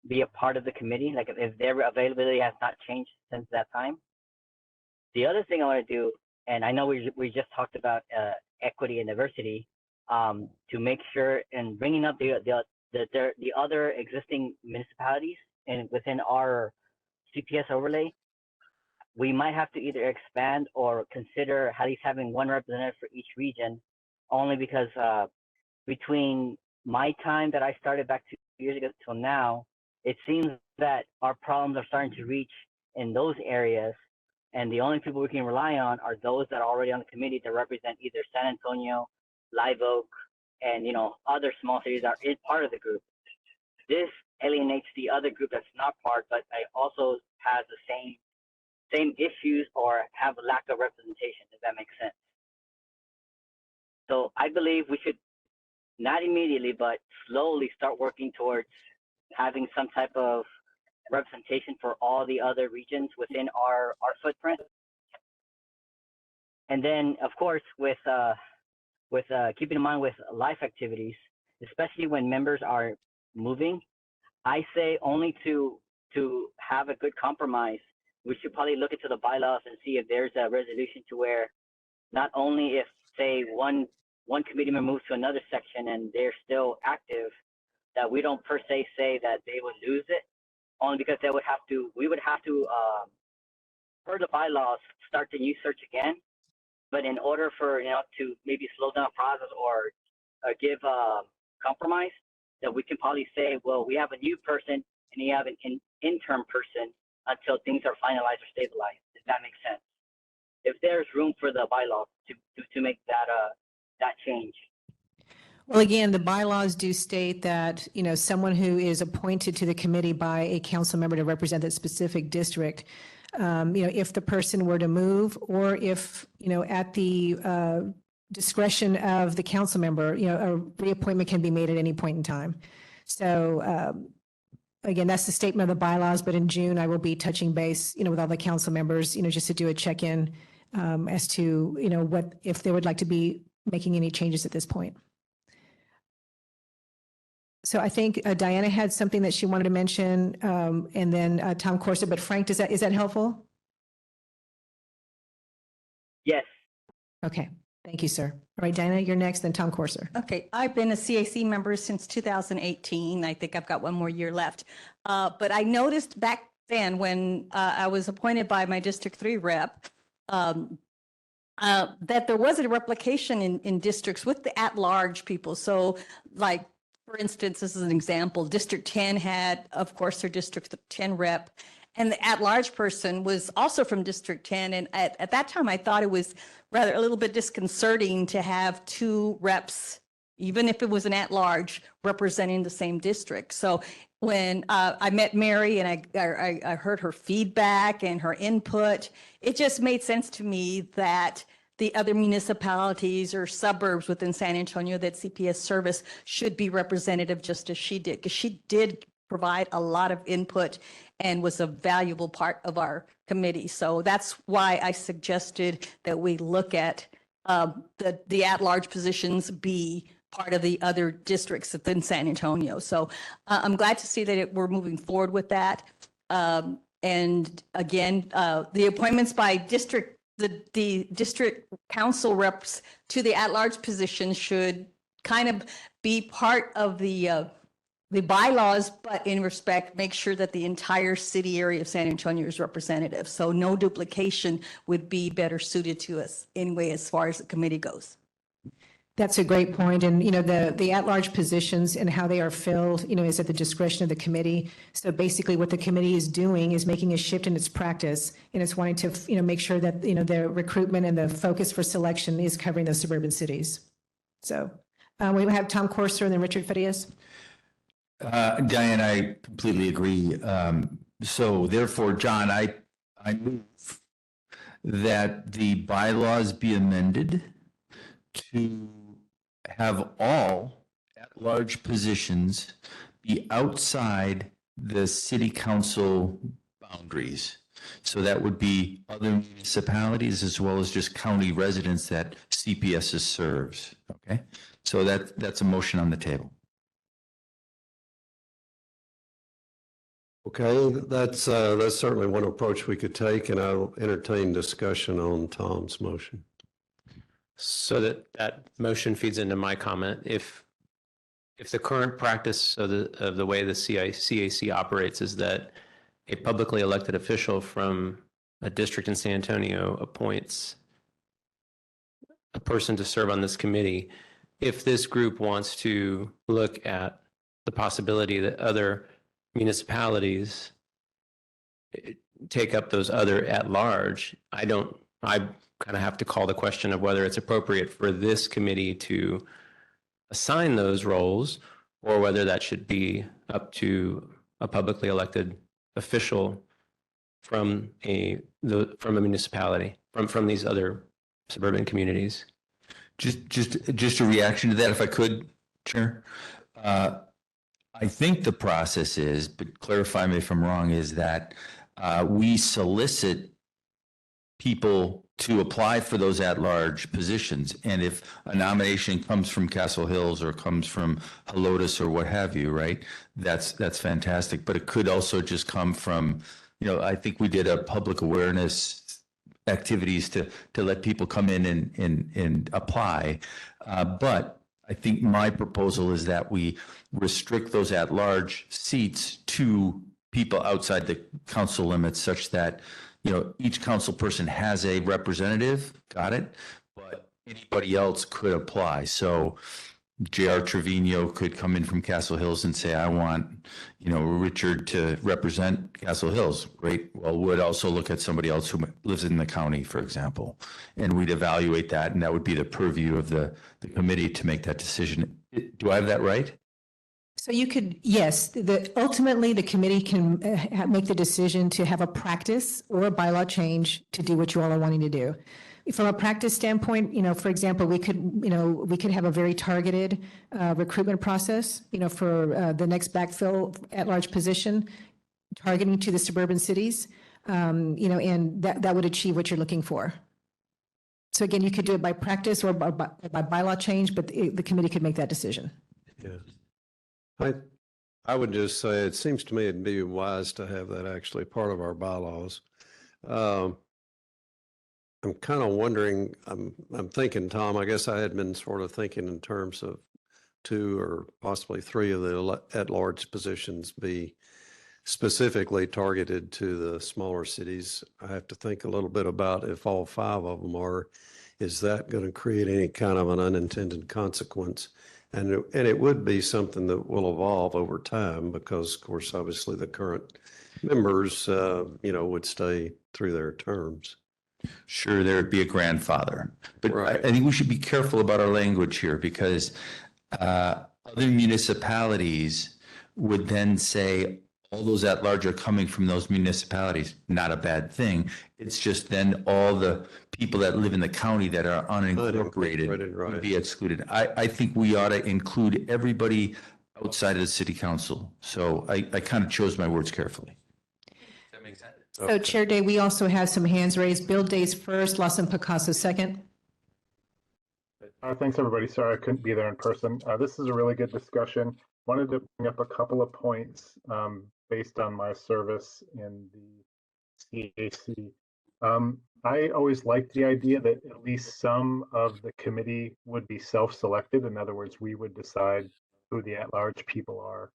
be a part of the committee, like if their availability has not changed since that time. The other thing I want to do, and I know we just talked about equity and diversity, to make sure and bringing up the other existing municipalities and within our CPS overlay, we might have to either expand or consider at least having one representative for each region, only because between my time that I started back 2 years ago till now, it seems that our problems are starting to reach in those areas, and the only people we can rely on are those that are already on the committee that represent either San Antonio, Live Oak, and other small cities that are part of the group. This alienates the other group that's not part, but also has the same issues or have a lack of representation, if that makes sense. So I believe we should not immediately, but slowly start working towards having some type of representation for all the other regions within our footprint. And then, of course, with keeping in mind with life activities, especially when members are moving, I say only to have a good compromise, we should probably look into the bylaws and see if there's a resolution to where not only if, say, one committee member moves to another section and they're still active, that we don't per se say that they would lose it, only because we would have to, per the bylaws, start the new search again. But in order for, to maybe slow down the process or give a compromise, that we can probably say, well, we have a new person and you have an interim person until things are finalized or stabilized, if that makes sense. If there's room for the bylaws to make that change. Well, again, the bylaws do state that, someone who is appointed to the committee by a council member to represent that specific district, if the person were to move, or if, at the discretion of the council member, a reappointment can be made at any point in time. So again, that's the statement of the bylaws, but in June, I will be touching base, with all the council members, just to do a check-in as to, what, if they would like to be making any changes at this point. So I think Diana had something that she wanted to mention, and then Tom Corsa, but Frank, is that helpful? Yes. Okay, thank you, sir. All right, Diana, you're next, then Tom Corser. Okay, I've been a CAC member since 2018. I think I've got one more year left. But I noticed back then when I was appointed by my District 3 rep, that there was a replication in districts with the at-large people. So like, for instance, this is an example, District 10 had, of course, their District 10 rep, and the at-large person was also from District 10. And at that time, I thought it was rather a little bit disconcerting to have two reps, even if it was an at-large, representing the same district. So when I met Mary and I heard her feedback and her input, it just made sense to me that the other municipalities or suburbs within San Antonio that CPS service should be representative just as she did, because she did provide a lot of input and was a valuable part of our committee. So that's why I suggested that we look at the at-large positions be part of the other districts within San Antonio. So I'm glad to see that we're moving forward with that. And again, the appointments by district, the district council reps to the at-large position should kind of be part of the bylaws, but in respect, make sure that the entire city area of San Antonio is representative. So no duplication would be better suited to us anyway, as far as the committee goes. That's a great point. And, the at-large positions and how they are filled, is at the discretion of the committee. So basically what the committee is doing is making a shift in its practice, and it's wanting to, make sure that, the recruitment and the focus for selection is covering the suburban cities. So we have Tom Corser and then Richard Farias. Diane, I completely agree. So therefore, John, I move that the bylaws be amended to have all at-large positions be outside the city council boundaries. So that would be other municipalities as well as just county residents that CPS serves. Okay, so that's a motion on the table. Okay, that's certainly one approach we could take, and I'll entertain discussion on Tom's motion. So that motion feeds into my comment. If the current practice of the way the CAC operates is that a publicly elected official from a district in San Antonio appoints a person to serve on this committee, if this group wants to look at the possibility that other municipalities take up those other at large, I kind of have to call the question of whether it's appropriate for this committee to assign those roles or whether that should be up to a publicly elected official from a municipality, from these other suburban communities. Just a reaction to that, if I could, Chair. I think the process is, but clarify me if I'm wrong, is that we solicit people to apply for those at-large positions. And if a nomination comes from Castle Hills or comes from Helotes or what have you, right, that's fantastic. But it could also just come from, I think we did a public awareness activities to let people come in and apply. But I think my proposal is that we restrict those at-large seats to people outside the council limits such that, each council person has a representative, got it? But anybody else could apply. So J.R. Trevino could come in from Castle Hills and say, I want, Richard to represent Castle Hills. Great. Well, we'd also look at somebody else who lives in the county, for example, and we'd evaluate that. And that would be the purview of the committee to make that decision. Do I have that right? So you could, yes, ultimately the committee can make the decision to have a practice or a bylaw change to do what you all are wanting to do. From a practice standpoint, for example, we could have a very targeted recruitment process, for the next backfill at-large position, targeting to the suburban cities, and that would achieve what you're looking for. So again, you could do it by practice or by bylaw change, but the committee could make that decision. Yeah. I would just say, it seems to me it'd be wise to have that actually part of our bylaws. I'm kind of wondering, I'm thinking, Tom, I guess I had been sort of thinking in terms of 2 or possibly 3 of the at-large positions be specifically targeted to the smaller cities. I have to think a little bit about if all 5 of them are, is that going to create any kind of an unintended consequence? And it would be something that will evolve over time because, of course, obviously the current members, would stay through their terms. Sure, there would be a grandfather. But Right. I think we should be careful about our language here because other municipalities would then say, all those at large are coming from those municipalities. Not a bad thing. It's just then all the people that live in the county that are unincorporated would be excluded. I think we ought to include everybody outside of the city council. So I kind of chose my words carefully. Does that make sense? So Chair Day, we also have some hands raised. Bill Day's first, Lawson Picasso second. Thanks, everybody. Sorry I couldn't be there in person. This is a really good discussion. Wanted to bring up a couple of points based on my service in the CAC. I always liked the idea that at least some of the committee would be self-selected. In other words, we would decide who the at-large people are.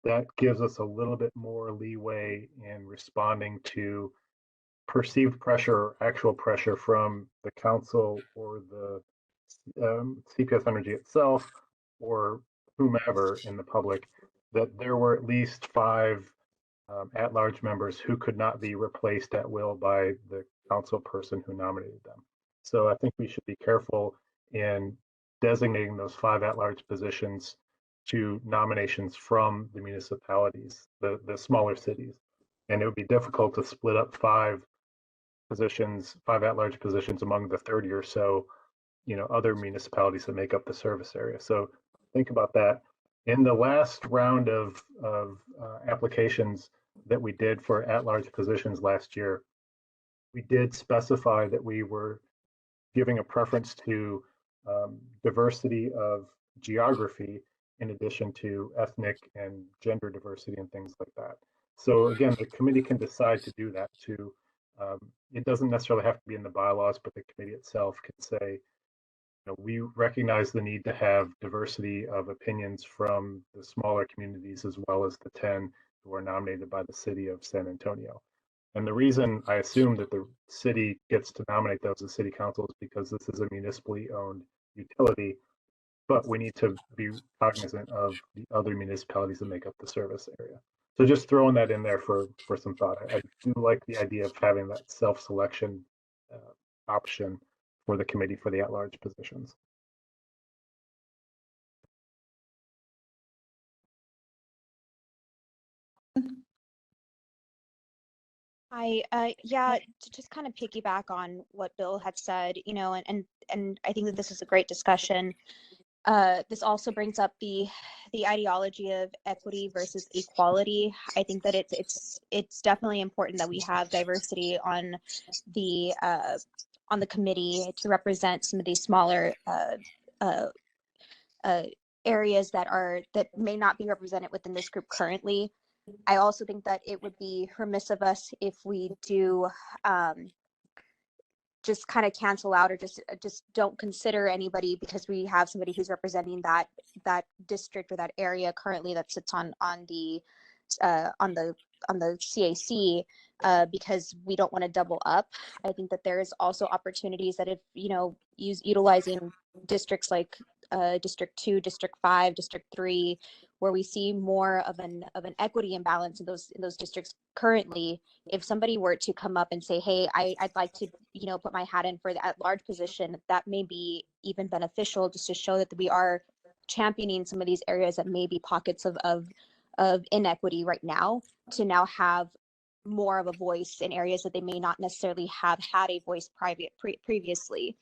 That gives us a little bit more leeway in responding to perceived pressure or actual pressure from the council or the CPS Energy itself or whomever in the public, that there were at least 5 at-large members who could not be replaced at will by the council person who nominated them. So I think we should be careful in designating those 5 at-large positions to nominations from the municipalities, the smaller cities. And it would be difficult to split up 5 at-large positions among the 30 or so, other municipalities that make up the service area. So think about that. In the last round of applications that we did for at-large positions last year, we did specify that we were giving a preference to diversity of geography in addition to ethnic and gender diversity and things like that. So again, the committee can decide to do that too. It doesn't necessarily have to be in the bylaws, but the committee itself can say, we recognize the need to have diversity of opinions from the smaller communities as well as the 10 who are nominated by the city of San Antonio. And the reason I assume that the city gets to nominate those as city council is because this is a municipally owned utility, but we need to be cognizant of the other municipalities that make up the service area. So just throwing that in there for some thought. I do like the idea of having that self-selection option for the committee for the at-large positions. Yeah, to just kind of piggyback on what Bill had said, and I think that this is a great discussion. This also brings up the ideology of equity versus equality. I think that it's definitely important that we have diversity on the committee to represent some of these smaller areas that may not be represented within this group currently. I also think that it would be remiss of us if we do just kind of cancel out or just don't consider anybody because we have somebody who's representing that district or that area currently that sits on the CAC because we don't want to double up. I think that there is also opportunities that if utilizing districts like District 2, District 5, District 3, where we see more of an equity imbalance in those districts currently. If somebody were to come up and say, "Hey, I'd like to put my hat in for the at-large position," that may be even beneficial just to show that we are championing some of these areas that may be pockets of inequity right now, to now have more of a voice in areas that they may not necessarily have had a voice previously.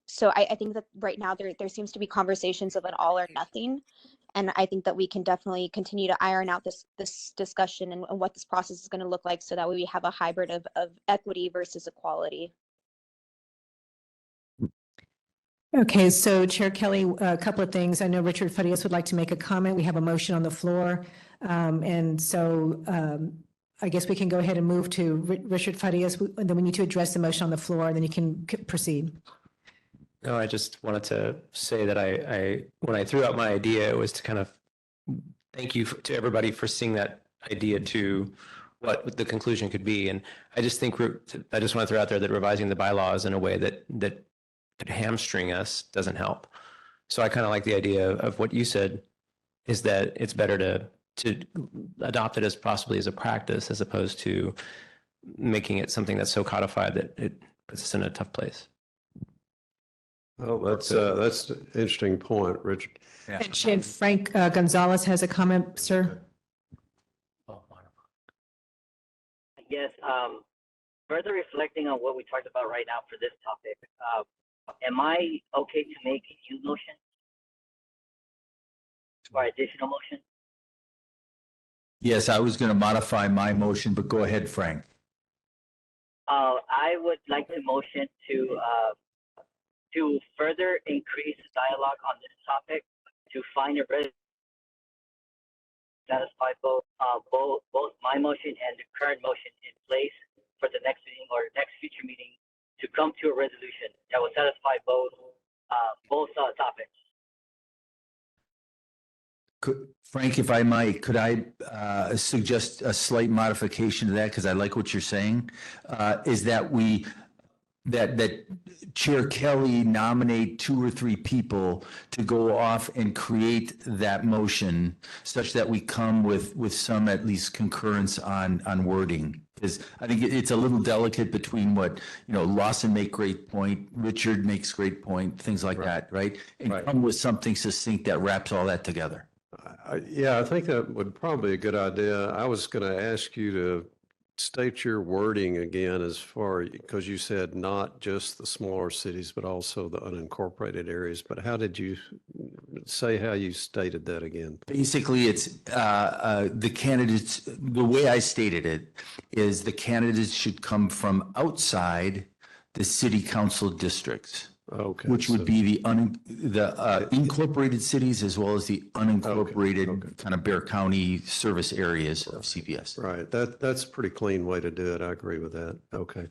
So I think that right now there seems to be conversations of an all or nothing. And I think that we can definitely continue to iron out this discussion and what this process is going to look like, so that way we have a hybrid of equity versus equality. Okay, so Chair Kelly, a couple of things. I know Richard Farias would like to make a comment. We have a motion on the floor. And so I guess we can go ahead and move to Richard Farias, and then we need to address the motion on the floor, and then you can proceed. No, I just wanted to say that I when I threw out my idea, it was to kind of thank you to everybody for seeing that idea to what the conclusion could be. And I just think I just want to throw out there that revising the bylaws in a way that could hamstring us doesn't help. So I kind of like the idea of what you said, is that it's better to adopt it as possibly as a practice, as opposed to making it something that's so codified that it puts us in a tough place. Well, that's an interesting point, Richard. Yeah. And Frank Gonzalez has a comment, sir. Yes, further reflecting on what we talked about right now for this topic, am I okay to make a new motion or additional motion? Yes, I was going to modify my motion, but go ahead, Frank. I would like to motion to further increase the dialogue on this topic, to find a resolution satisfy both my motion and the current motion in place for the next meeting or next future meeting, to come to a resolution that will satisfy both topics. Frank, if I might, could I suggest a slight modification to that? Because I like what you're saying, is that that Chair Kelly nominate 2 or 3 people to go off and create that motion, such that we come with some at least concurrence on wording. Because I think it's a little delicate between what, Lawson make great point, Richard makes great point, things like that, right? And come with something succinct that wraps all that together. Yeah, I think that would probably be a good idea. I was going to ask you to state your wording again, because you said not just the smaller cities, but also the unincorporated areas. But how did you say how you stated that again? Basically, it's the candidates, the way I stated it is the candidates should come from outside the city council districts. Okay. Which would be the incorporated cities as well as the unincorporated kind of Bear County service areas of CPS. Right. That's a pretty clean way to do it. I agree with that. Okay.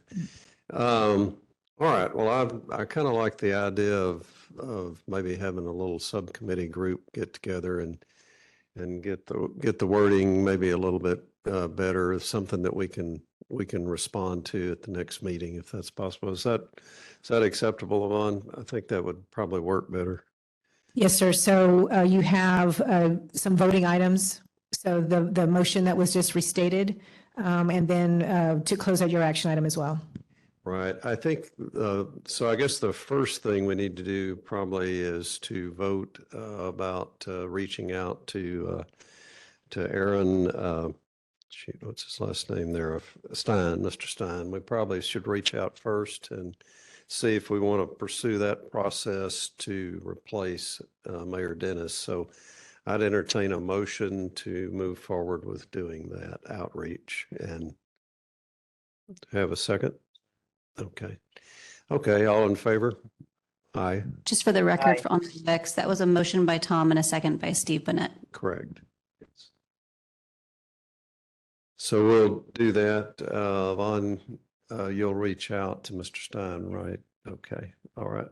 All right. Well, I kind of like the idea of maybe having a little subcommittee group get together and get the wording maybe a little bit better, something that we can respond to at the next meeting, if that's possible. Is that acceptable, Yvonne? I think that would probably work better. Yes, sir. So you have some voting items. So the motion that was just restated, and then to close out your action item as well. Right. I think, so I guess the first thing we need to do probably is to vote about reaching out to Aaron, what's his last name there? Mr. Stein. We probably should reach out first and see if we want to pursue that process to replace Mayor Dennis. So I'd entertain a motion to move forward with doing that outreach, and have a second. Okay. All in favor? Aye. Just for the record, on the Vex, that was a motion by Tom and a second by Steve Bennett. Correct. Yes. So we'll do that. Vaughn, you'll reach out to Mr. Stein, right? Okay. All right.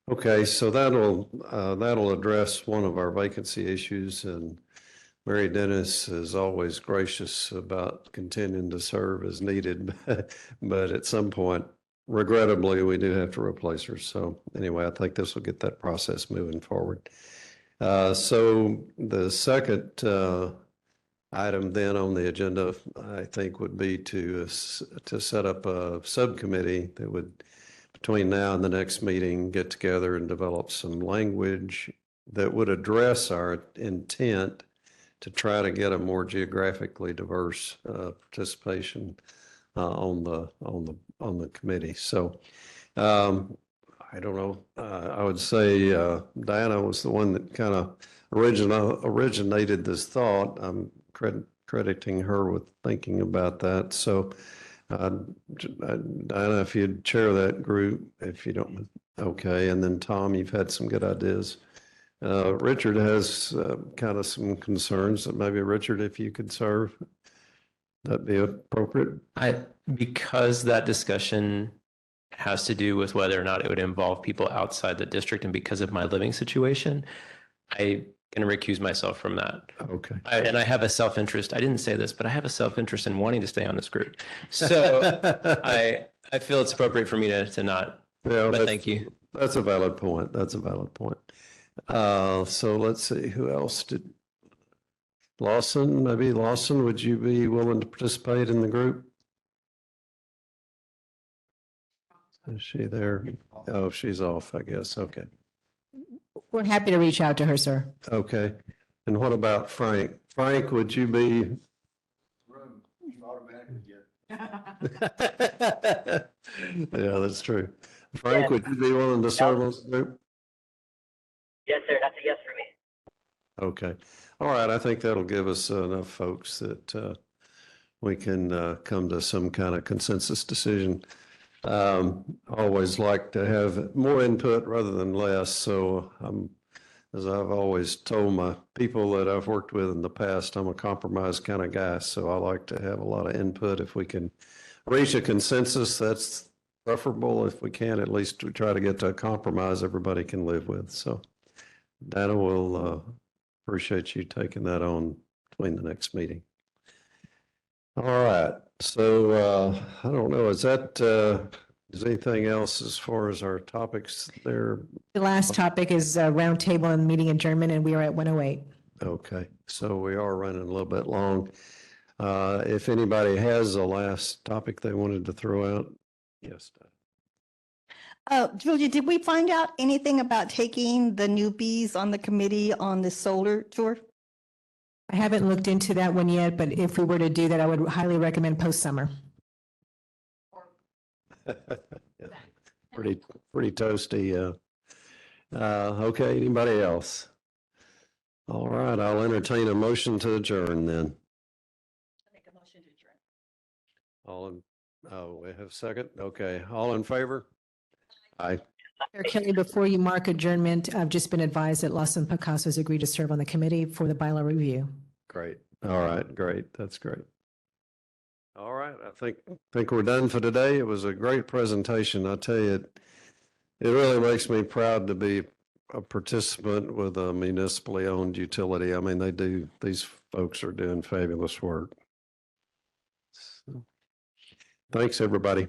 Okay. So that'll address one of our vacancy issues, and Mary Dennis is always gracious about continuing to serve as needed, but at some point, regrettably, we do have to replace her. So anyway, I think this will get that process moving forward. So the second item then on the agenda, I think, would be to set up a subcommittee that would, between now and the next meeting, get together and develop some language that would address our intent to try to get a more geographically diverse participation on the committee. So I don't know. I would say Diana was the one that kind of originated this thought. I'm crediting her with thinking about that. So Diana, if you'd chair that group, if you don't, okay. And then Tom, you've had some good ideas. Richard has kind of some concerns that maybe Richard, if you could serve, that'd be appropriate. Because that discussion has to do with whether or not it would involve people outside the district, and because of my living situation, I can recuse myself from that. Okay. And I have a self-interest. I didn't say this, but I have a self-interest in wanting to stay on this group. So I feel it's appropriate for me to not. Yeah, but thank you. That's a valid point. That's a valid point. So let's see, who else did? Lawson, maybe Lawson, would you be willing to participate in the group? Is she there? Oh, she's off, I guess. Okay. We're happy to reach out to her, sir. Okay. And what about Frank? Frank, would you be? Yeah, that's true. Frank, would you be willing to serve on the group? Yes, sir. That's a yes for me. Okay. All right. I think that'll give us enough folks that we can come to some kind of consensus decision. Always like to have more input rather than less. So as I've always told my people that I've worked with in the past, I'm a compromise kind of guy. So I like to have a lot of input. If we can reach a consensus, that's preferable. If we can't, at least we try to get to a compromise everybody can live with. So Dana, will appreciate you taking that on between the next meeting. All right. So I don't know. Is anything else as far as our topics there? The last topic is roundtable and meeting adjournment, and we are at 1:08. Okay. So we are running a little bit long. If anybody has a last topic they wanted to throw out. Yes. Julia, did we find out anything about taking the newbies on the committee on the solar tour? I haven't looked into that one yet, but if we were to do that, I would highly recommend post-summer. Pretty toasty. Okay, anybody else? All right, I'll entertain a motion to adjourn then. Make a motion to adjourn. All in, we have a second? Okay, all in favor? Aye. Chair Kelly, before you mark adjournment, I've just been advised that Lawson Picasso has agreed to serve on the committee for the bylaw review. Great. All right, great. That's great. All right, I think we're done for today. It was a great presentation. I tell you, it really makes me proud to be a participant with a municipally owned utility. I mean, these folks are doing fabulous work. So, thanks, everybody.